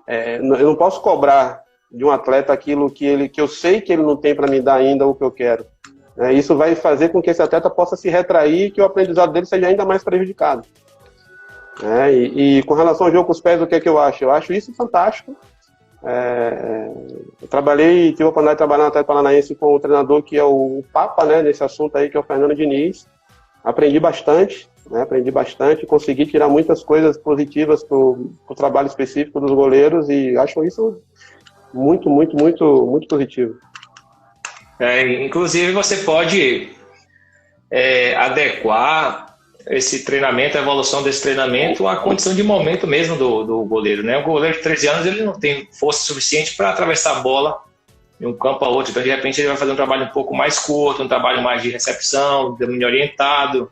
eu não posso cobrar de um atleta aquilo que eu sei que ele não tem para me dar ainda o que eu quero. Isso vai fazer com que esse atleta possa se retrair e que o aprendizado dele seja ainda mais prejudicado. E com relação ao jogo com os pés, o que é que eu acho? Eu acho isso fantástico. Eu tive a oportunidade de trabalhar no Atlético Paranaense com o treinador que é o Papa, né, nesse assunto aí, que é o Fernando Diniz. Aprendi bastante, consegui tirar muitas coisas positivas pro trabalho específico dos goleiros e acho isso muito, muito, muito, muito positivo. Inclusive, você pode adequar esse treinamento, a evolução desse treinamento, à condição de momento mesmo do goleiro, né? O goleiro de 13 anos ele não tem força suficiente para atravessar a bola de um campo a outro, então de repente ele vai fazer um trabalho um pouco mais curto, um trabalho mais de recepção, domínio orientado,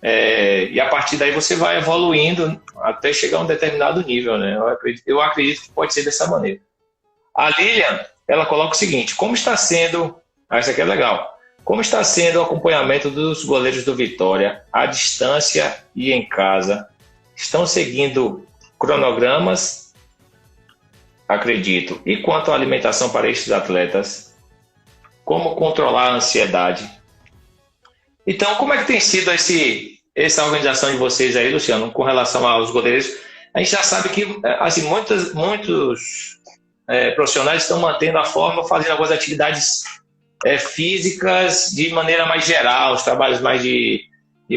e a partir daí você vai evoluindo até chegar a um determinado nível, né? Eu acredito que pode ser dessa maneira. A Lilian, ela coloca o seguinte: como está sendo, isso aqui é legal, como está sendo o acompanhamento dos goleiros do Vitória à distância e em casa? Estão seguindo cronogramas? Acredito. E quanto à alimentação para estes atletas? Como controlar a ansiedade? Então, como é que tem sido essa organização de vocês aí, Luciano, com relação aos goleiros? A gente já sabe que assim, muitos profissionais estão mantendo a forma, fazendo algumas atividades físicas de maneira mais geral, os trabalhos mais de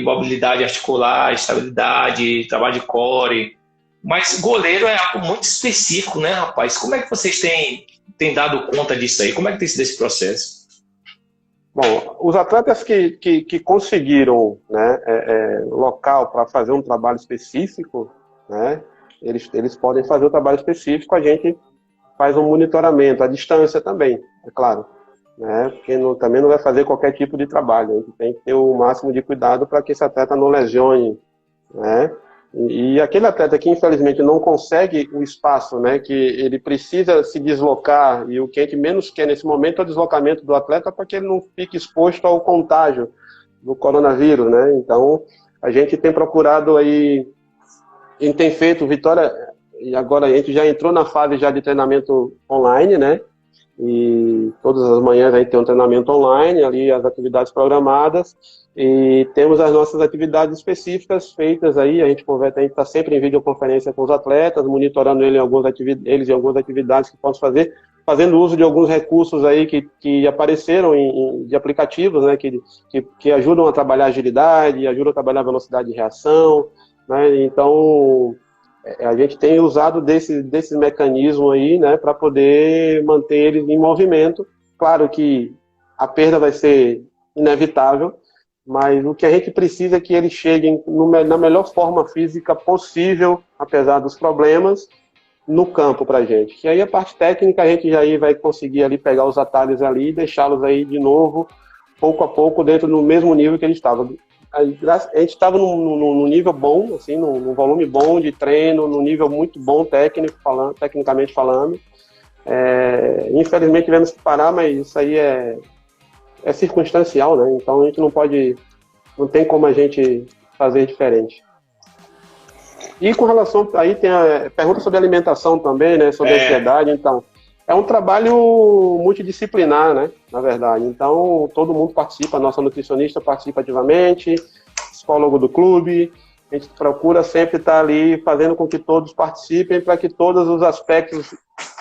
mobilidade articular, estabilidade, trabalho de core. Mas goleiro é algo muito específico, né, rapaz? Como é que vocês têm dado conta disso aí? Como é que tem sido esse processo? Bom, os atletas que conseguiram, né, local para fazer um trabalho específico, né, eles podem fazer o trabalho específico, a gente faz um monitoramento à distância também, é claro. Porque também não vai fazer qualquer tipo de trabalho. A gente tem que ter o máximo de cuidado para que esse atleta não lesione, né? E aquele atleta que infelizmente não consegue o espaço, né, que ele precisa se deslocar, e o que a gente menos quer nesse momento é o deslocamento do atleta para que ele não fique exposto ao contágio do coronavírus, né? Então a gente tem procurado aí, a gente tem feito Vitória, e agora a gente já entrou na fase já de treinamento online, né? E todas as manhãs a gente tem um treinamento online, ali as atividades programadas, e temos as nossas atividades específicas feitas aí, a gente está sempre em videoconferência com os atletas, monitorando eles em algumas atividades que possam fazer, fazendo uso de alguns recursos aí que apareceram de aplicativos, né, que ajudam a trabalhar agilidade, ajudam a trabalhar velocidade de reação, né? Então a gente tem usado desse mecanismo aí, né, para poder manter eles em movimento. Claro que a perda vai ser inevitável, mas o que a gente precisa é que eles cheguem na melhor forma física possível, apesar dos problemas, no campo para a gente. E aí a parte técnica a gente já vai conseguir ali pegar os atalhos ali e deixá-los aí de novo, pouco a pouco, dentro do mesmo nível que a gente estava. A gente estava num nível bom, assim, num volume bom de treino, num nível muito bom tecnicamente falando. Infelizmente tivemos que parar, mas isso aí é circunstancial, né? Então a gente não tem como a gente fazer diferente. E com relação, aí tem a pergunta sobre alimentação também, né? Sobre ansiedade, então. É um trabalho multidisciplinar, né? Na verdade. Então, todo mundo participa, a nossa nutricionista participa ativamente, psicólogo do clube. A gente procura sempre estar ali fazendo com que todos participem para que todos os aspectos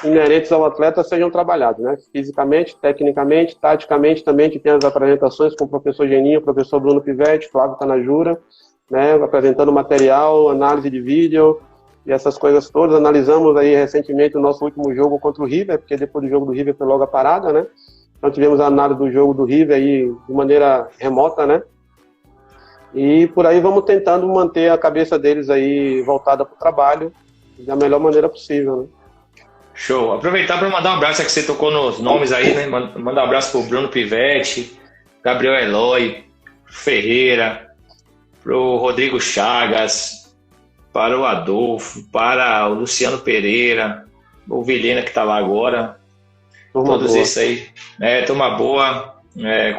inerentes ao atleta sejam trabalhados, né? Fisicamente, tecnicamente, taticamente também, que tem as apresentações com o professor Geninho, o professor Bruno Pivetti, Flávio Tanajura, né? Apresentando material, análise de vídeo, e essas coisas todas. Analisamos aí recentemente o nosso último jogo contra o River, porque depois do jogo do River foi logo a parada, né? Então tivemos a análise do jogo do River aí de maneira remota, né? E por aí vamos tentando manter a cabeça deles aí voltada para o trabalho da melhor maneira possível, né? Show. Aproveitar para mandar um abraço, que você tocou nos nomes aí, né? Mandar um abraço para o Bruno Pivetti, Gabriel Eloy, Ferreira, para o Rodrigo Chagas, para o Adolfo, para o Luciano Pereira, o Vilhena que está lá agora, todos esses aí. Turma boa,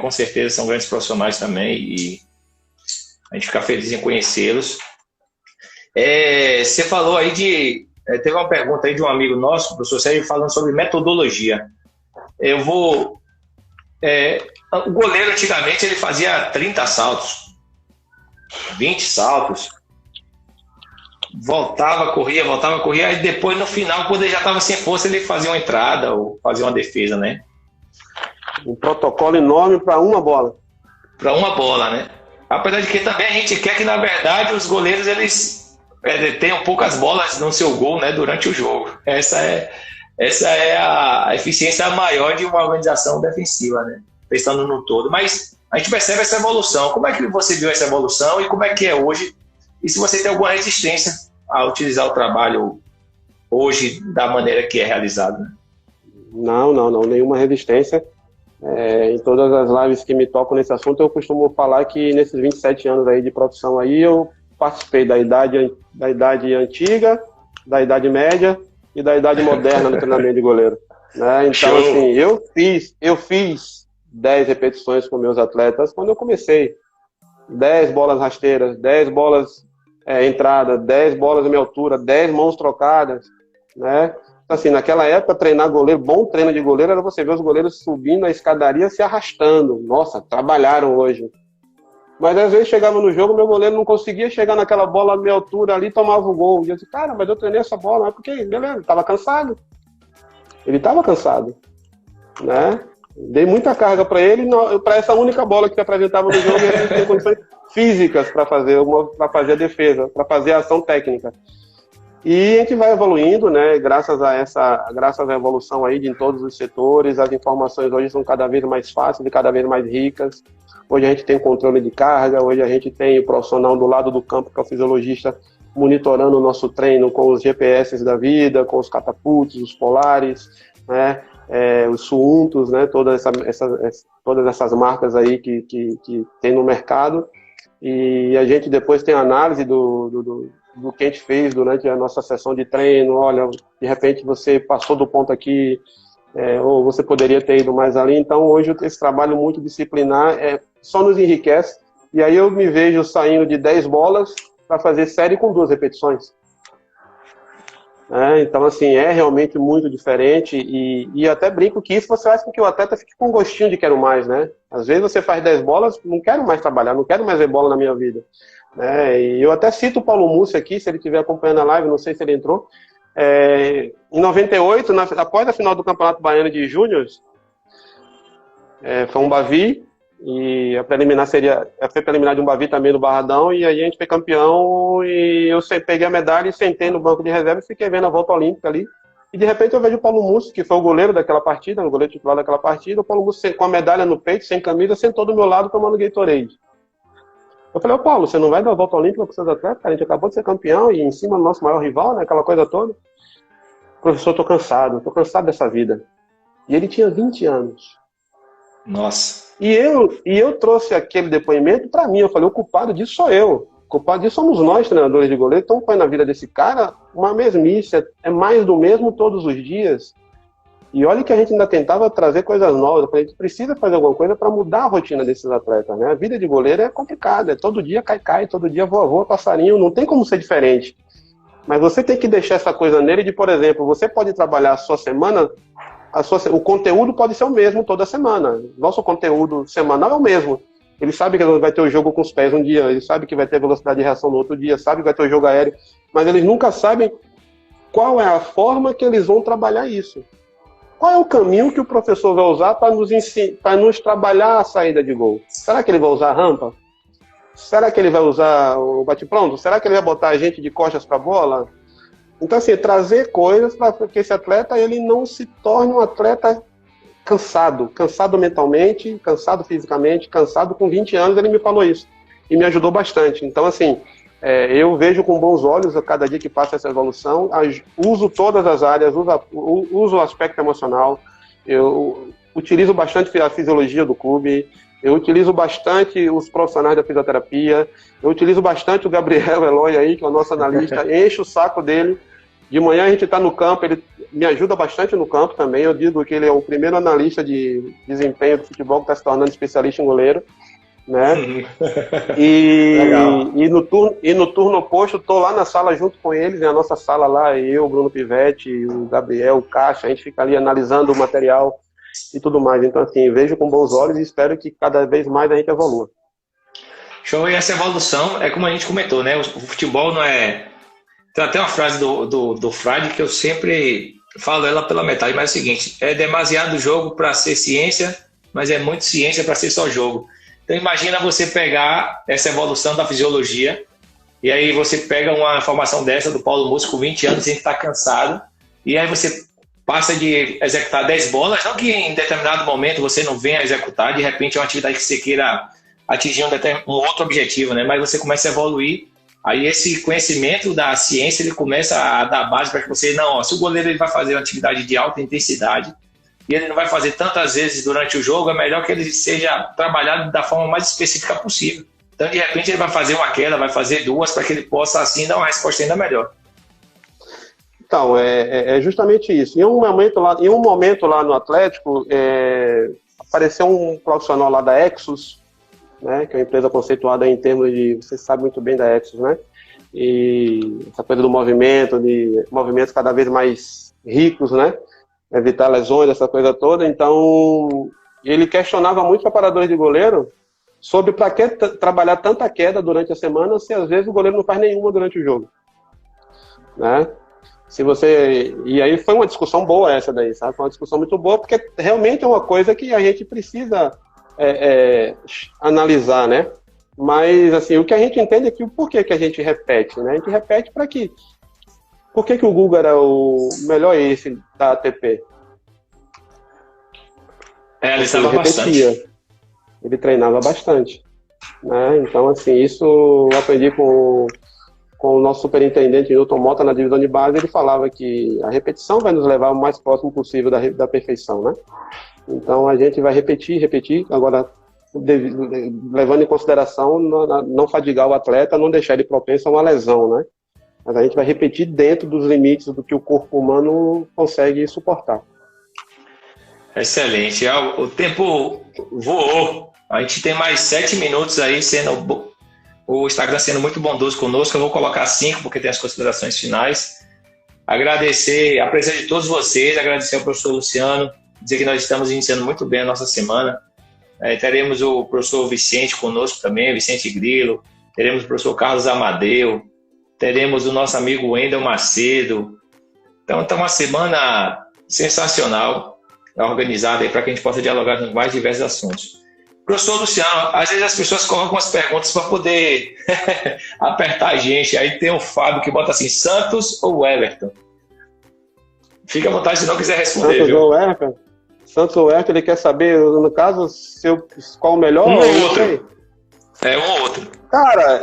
com certeza são grandes profissionais também e a gente fica feliz em conhecê-los. Você falou aí teve uma pergunta aí de um amigo nosso, o professor Sérgio, falando sobre metodologia. O goleiro antigamente ele fazia 30 saltos, 20 saltos, voltava, corria, aí depois no final, quando ele já estava sem força, ele fazia uma entrada ou fazia uma defesa, né? Um protocolo enorme para uma bola. Para uma bola, né? Apesar de que também a gente quer que, na verdade, os goleiros eles tenham poucas bolas no seu gol, né, durante o jogo. Essa é a eficiência maior de uma organização defensiva, né? Pensando no todo. Mas a gente percebe essa evolução. Como é que você viu essa evolução e como é que é hoje? E se você tem alguma resistência a utilizar o trabalho hoje da maneira que é realizado? Né? Não, nenhuma resistência. Em todas as lives que me tocam nesse assunto, eu costumo falar que nesses 27 anos aí de profissão aí, eu participei da idade antiga, da idade média e da idade moderna no treinamento de goleiro. Né? Então, assim, eu fiz 10 repetições com meus atletas quando eu comecei. 10 bolas rasteiras, 10 bolas entrada, 10 bolas à minha altura, 10 mãos trocadas, né? Assim, naquela época, treinar goleiro, bom treino de goleiro, era você ver os goleiros subindo a escadaria, se arrastando. Nossa, trabalharam hoje. Mas às vezes chegava no jogo, meu goleiro não conseguia chegar naquela bola à minha altura ali, tomava o gol. E eu disse, cara, mas eu treinei essa bola, mas por quê? Beleza, ele estava cansado. Ele estava cansado, né? Dei muita carga para ele, para essa única bola que se apresentava no jogo, e a gente tem condições físicas para fazer a defesa, para fazer a ação técnica. E a gente vai evoluindo, né? Graças à evolução aí em todos os setores, as informações hoje são cada vez mais fáceis e cada vez mais ricas. Hoje a gente tem controle de carga, hoje a gente tem o profissional do lado do campo, que é o fisiologista, monitorando o nosso treino com os GPS da vida, com os catapultos, os polares, né? Os suuntos, né? Todas essas marcas aí que tem no mercado. E a gente depois tem a análise do que a gente fez durante a nossa sessão de treino. Olha, de repente você passou do ponto aqui, ou você poderia ter ido mais ali. Então hoje esse trabalho muito disciplinar só nos enriquece. E aí eu me vejo saindo de 10 bolas para fazer série com 2 repetições. Então, assim, é realmente muito diferente e até brinco que isso você faz com que o atleta fique com um gostinho de quero mais, né? Às vezes você faz 10 bolas, não quero mais trabalhar, não quero mais ver bola na minha vida. E eu até cito o Paulo Múcio aqui, se ele estiver acompanhando a live, não sei se ele entrou. Em 98, após a final do Campeonato Baiano de Júniors, foi um Bavi, e a preliminar foi preliminar de um Bavi também do Barradão, e aí a gente foi campeão, e eu peguei a medalha e sentei no banco de reserva e fiquei vendo a volta olímpica ali, e de repente eu vejo o Paulo Múcio, que foi o goleiro daquela partida, o goleiro titular daquela partida, o Paulo Múcio com a medalha no peito, sem camisa, sentou do meu lado tomando Gatorade. Eu falei, Paulo, você não vai dar a volta olímpica para os seus atletas? A gente acabou de ser campeão, e em cima do nosso maior rival, né, aquela coisa toda. Professor, tô cansado dessa vida. E ele tinha 20 anos. Nossa. E eu trouxe aquele depoimento para mim. Eu falei, o culpado disso sou eu. O culpado disso somos nós, treinadores de goleiro. Então põe na vida desse cara uma mesmice. É mais do mesmo todos os dias. E olha que a gente ainda tentava trazer coisas novas. A gente precisa fazer alguma coisa para mudar a rotina desses atletas, né? A vida de goleiro é complicada. Todo dia cai, todo dia voa, passarinho. Não tem como ser diferente. Mas você tem que deixar essa coisa nele de, por exemplo, você pode trabalhar a sua semana... o conteúdo pode ser o mesmo toda semana. Nosso conteúdo semanal é o mesmo. Ele sabe que vai ter o jogo com os pés um dia, ele sabe que vai ter velocidade de reação no outro dia, sabe que vai ter o jogo aéreo, mas eles nunca sabem qual é a forma que eles vão trabalhar isso. Qual é o caminho que o professor vai usar para nos trabalhar a saída de gol? Será que ele vai usar a rampa? Será que ele vai usar o bate-pronto? Será que ele vai botar a gente de costas para a bola? Então, assim, trazer coisas para que esse atleta ele não se torne um atleta cansado mentalmente, cansado fisicamente, cansado com 20 anos, ele me falou isso. E me ajudou bastante. Então, assim, eu vejo com bons olhos a cada dia que passa essa evolução, uso todas as áreas, uso o aspecto emocional, eu utilizo bastante a fisiologia do clube, eu utilizo bastante os profissionais da fisioterapia, eu utilizo bastante o Gabriel Eloy aí, que é o nosso analista, enche o saco dele. De manhã a gente está no campo, me ajuda bastante no campo também. Eu digo que ele é o primeiro analista de desempenho do futebol que está se tornando especialista em goleiro, né? E no turno oposto, estou lá na sala junto com eles, na nossa sala lá, eu, Bruno Pivetti, o Gabriel, o Caixa, a gente fica ali analisando o material e tudo mais. Então, assim, vejo com bons olhos e espero que cada vez mais a gente evolua. Show, e essa evolução é como a gente comentou, né? O futebol não é... Tem até uma frase do Freud que eu sempre falo ela pela metade, mas é o seguinte, é demasiado jogo para ser ciência, mas é muito ciência para ser só jogo. Então imagina você pegar essa evolução da fisiologia e aí você pega uma informação dessa do Paulo Musso com 20 anos, a gente está cansado, e aí você passa de executar 10 bolas, não que em determinado momento você não venha a executar, de repente é uma atividade que você queira atingir um outro objetivo, né? Mas você começa a evoluir, aí esse conhecimento da ciência ele começa a dar base para que você, não, ó, se o goleiro ele vai fazer uma atividade de alta intensidade, e ele não vai fazer tantas vezes durante o jogo, é melhor que ele seja trabalhado da forma mais específica possível. Então, de repente, ele vai fazer uma queda, vai fazer duas, para que ele possa, assim, dar uma resposta ainda melhor. Então, é justamente isso. Em um momento lá no Atlético, apareceu um profissional lá da Exus, né, que é uma empresa conceituada em termos de... Você sabe muito bem da Exus, né? E essa coisa do movimento, de movimentos cada vez mais ricos, né? Evitar lesões, essa coisa toda. Então, ele questionava muito os preparadores de goleiro sobre para que trabalhar tanta queda durante a semana se às vezes o goleiro não faz nenhuma durante o jogo, né? E aí foi uma discussão boa essa daí, sabe? Foi uma discussão muito boa, porque realmente é uma coisa que a gente precisa analisar, né? Mas, assim, o que a gente entende é que o porquê que a gente repete, né? A gente repete para que... Por que o Guga era o melhor esse da ATP? Ele estava bastante. Ele treinava bastante, né? Então, assim, isso eu aprendi com o nosso superintendente Newton Mota na divisão de base. Ele falava que a repetição vai nos levar o mais próximo possível da perfeição, né? Então, a gente vai repetir, agora levando em consideração não fadigar o atleta, não deixar ele propenso a uma lesão, né? Mas a gente vai repetir dentro dos limites do que o corpo humano consegue suportar. Excelente. O tempo voou. A gente tem mais 7 minutos aí, o Instagram sendo muito bondoso conosco. Eu vou colocar 5, porque tem as considerações finais. Agradecer a presença de todos vocês, agradecer ao professor Luciano, dizer que nós estamos iniciando muito bem a nossa semana. Teremos o professor Vicente conosco também, Vicente Grilo. Teremos o professor Carlos Amadeu. Teremos o nosso amigo Wendel Macedo. Então, está uma semana sensacional, organizada para que a gente possa dialogar com mais diversos assuntos. Professor Luciano, às vezes as pessoas colocam as perguntas para poder apertar a gente. Aí tem o Fábio que bota assim, Santos ou Everton? Fica à vontade se não quiser responder. Santos ou Everton? Santos ou Everton, ele quer saber, no caso, qual o melhor? Um ou outro. Um ou outro. Cara,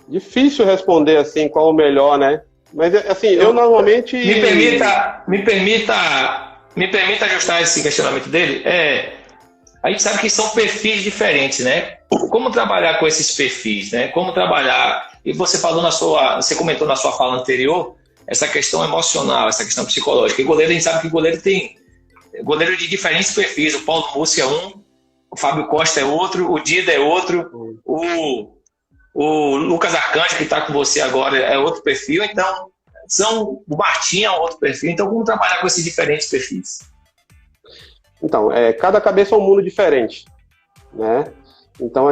difícil responder assim qual o melhor, né? Mas assim, eu normalmente... Me permita ajustar esse questionamento dele. A gente sabe que são perfis diferentes, né? Como trabalhar com esses perfis, né? Como trabalhar... E você você comentou na sua fala anterior essa questão emocional, essa questão psicológica. E goleiro, a gente sabe que goleiro tem goleiro de diferentes perfis. O Paulo Musso é um, o Fábio Costa é outro, o Dida é outro, o Lucas Arcanjo, que está com você agora, é outro perfil. Então, o Martim é um outro perfil. Então, como trabalhar com esses diferentes perfis? Então, cada cabeça é um mundo diferente, né? Então,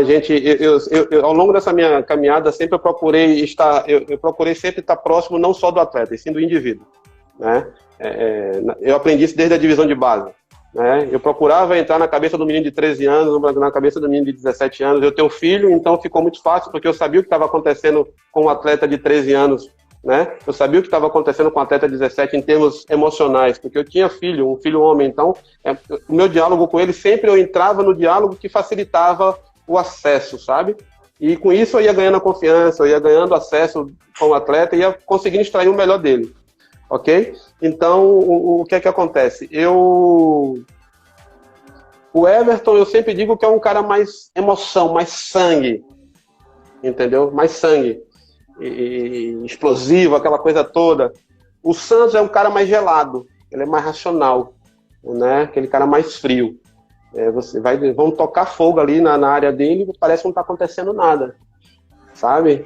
ao longo dessa minha caminhada, sempre eu procurei sempre estar próximo não só do atleta, e sim do indivíduo, né? Eu aprendi isso desde a divisão de base, né? Eu procurava entrar na cabeça do menino de 13 anos, na cabeça do menino de 17 anos. Eu tenho filho, então ficou muito fácil, porque eu sabia o que estava acontecendo com um atleta de 13 anos, né? Eu sabia o que estava acontecendo com o atleta de 17 em termos emocionais, porque eu tinha um filho homem. Então, o meu diálogo com ele, sempre eu entrava no diálogo que facilitava o acesso, sabe? E com isso eu ia ganhando confiança, eu ia ganhando acesso com o atleta e ia conseguindo extrair o melhor dele, ok? Então, o que é que acontece? O Everton, eu sempre digo que é um cara mais emoção, mais sangue, entendeu? Mais sangue. E explosivo, aquela coisa toda. O Santos é um cara mais gelado, ele é mais racional, né? Aquele cara mais frio. Vão tocar fogo ali na área dele e parece que não está acontecendo nada, sabe?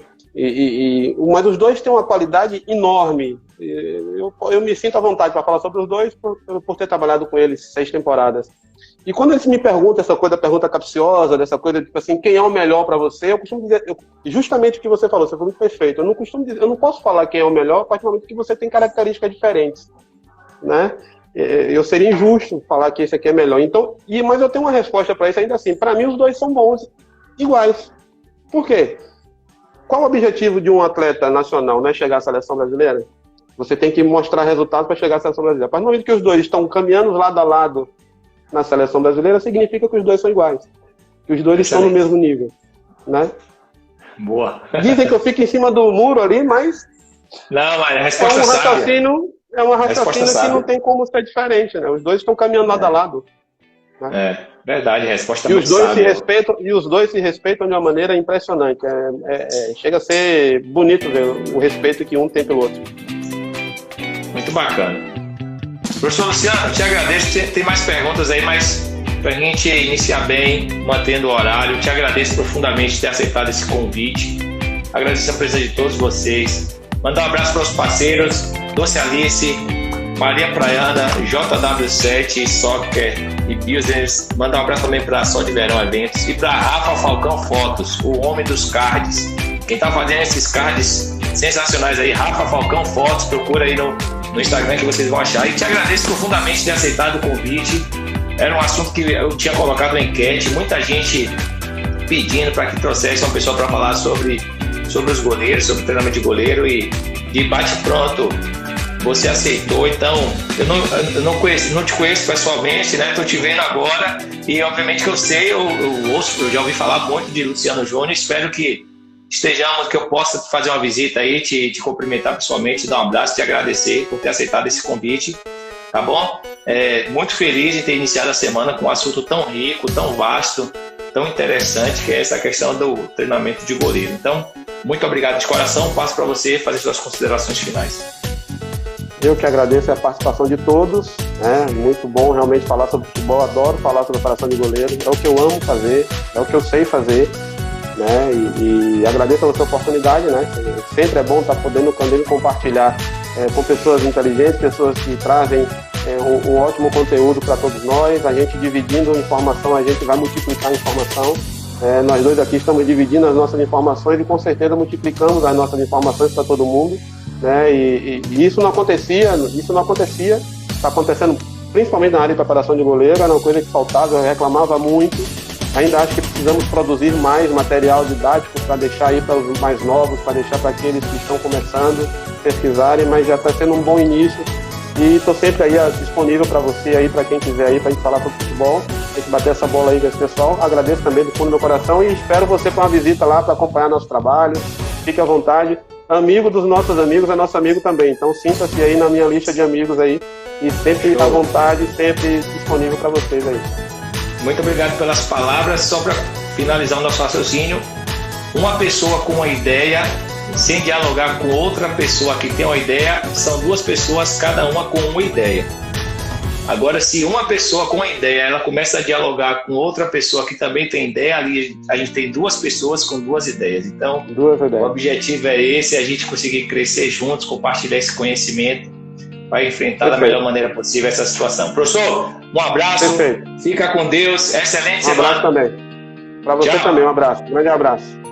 Mas os dois têm uma qualidade enorme. Eu me sinto à vontade para falar sobre os dois por ter trabalhado com eles 6 temporadas. E quando eles me perguntam essa coisa, pergunta capciosa, dessa coisa, tipo assim, quem é o melhor para você, eu costumo dizer, justamente o que você falou, você foi muito perfeito. Eu não posso falar quem é o melhor a partir do momento que você tem características diferentes, né? Eu seria injusto falar que esse aqui é melhor. Então, mas eu tenho uma resposta para isso ainda assim. Para mim, os dois são bons, iguais. Por quê? Qual o objetivo de um atleta nacional? Não é chegar à seleção brasileira? Você tem que mostrar resultados para chegar à seleção brasileira. A partir do momento que os dois estão caminhando lado a lado na seleção brasileira, significa que os dois são iguais. Que os dois estão no mesmo nível, né? Boa. Dizem que eu fico em cima do muro ali, mas... Não, mas a resposta é um raciocínio que não tem como ser diferente, né? Os dois estão caminhando lado a lado. Né? Verdade, a resposta e os dois se respeitam E os dois se respeitam de uma maneira impressionante. Chega a ser bonito ver o respeito que um tem pelo outro. Muito bacana. Professor Luciano, te agradeço. Tem mais perguntas aí, mas para a gente iniciar bem, mantendo o horário, te agradeço profundamente ter aceitado esse convite. Agradeço a presença de todos vocês. Mandar um abraço para os parceiros, Doce Alice, Maria Praiana, JW7, Soccer e Business. Mandar um abraço também para a Sol de Verão Eventos e para Rafa Falcão Fotos, o homem dos cards. Quem está fazendo esses cards sensacionais aí, Rafa Falcão Fotos, procura aí no Instagram que vocês vão achar. E te agradeço profundamente por ter aceitado o convite. Era um assunto que eu tinha colocado na enquete, muita gente pedindo para que trouxesse uma pessoa para falar sobre os goleiros, sobre o treinamento de goleiro, e de bate-pronto você aceitou. Então, eu não te conheço pessoalmente, né? Estou te vendo agora e obviamente que eu sei, eu já ouvi falar muito de Luciano Júnior. Espero que eu possa fazer uma visita aí, te cumprimentar pessoalmente, te dar um abraço, te agradecer por ter aceitado esse convite, tá bom? Muito feliz em ter iniciado a semana com um assunto tão rico, tão vasto, tão interessante, que é essa questão do treinamento de goleiro. Então, muito obrigado de coração. Passo para você fazer suas considerações finais. Eu que agradeço a participação de todos. Muito bom realmente falar sobre futebol. Adoro falar sobre preparação de goleiro. É o que eu amo fazer, é o que eu sei fazer. Né? E agradeço a sua oportunidade. Né? Sempre é bom estar podendo compartilhar com pessoas inteligentes, pessoas que trazem um ótimo conteúdo para todos nós. A gente dividindo informação, a gente vai multiplicar a informação. Nós dois aqui estamos dividindo as nossas informações e com certeza multiplicamos as nossas informações para todo mundo, né? E isso não acontecia, está acontecendo principalmente na área de preparação de goleiro. Era uma coisa que faltava, eu reclamava muito. Ainda acho que precisamos produzir mais material didático para deixar aí para os mais novos, para deixar para aqueles que estão começando pesquisarem, mas já está sendo um bom início. E estou sempre aí disponível para você aí, para quem quiser aí, para a gente falar sobre futebol, a gente bater essa bola aí com esse pessoal. Agradeço também do fundo do meu coração e espero você para uma visita lá para acompanhar nosso trabalho. Fique à vontade. Amigo dos nossos amigos é nosso amigo também, então sinta-se aí na minha lista de amigos aí e sempre à vontade, sempre disponível para vocês aí. Muito obrigado pelas palavras. Só para finalizar o nosso raciocínio, uma pessoa com uma ideia sem dialogar com outra pessoa que tem uma ideia, são duas pessoas, cada uma com uma ideia. Agora, se uma pessoa com uma ideia, ela começa a dialogar com outra pessoa que também tem ideia, ali a gente tem duas pessoas com duas ideias. Então, o objetivo é esse, a gente conseguir crescer juntos, compartilhar esse conhecimento para enfrentar da melhor maneira possível essa situação. Professor, um abraço, fica com Deus, excelente semana. Um abraço também. Para você também, um abraço. Um grande abraço.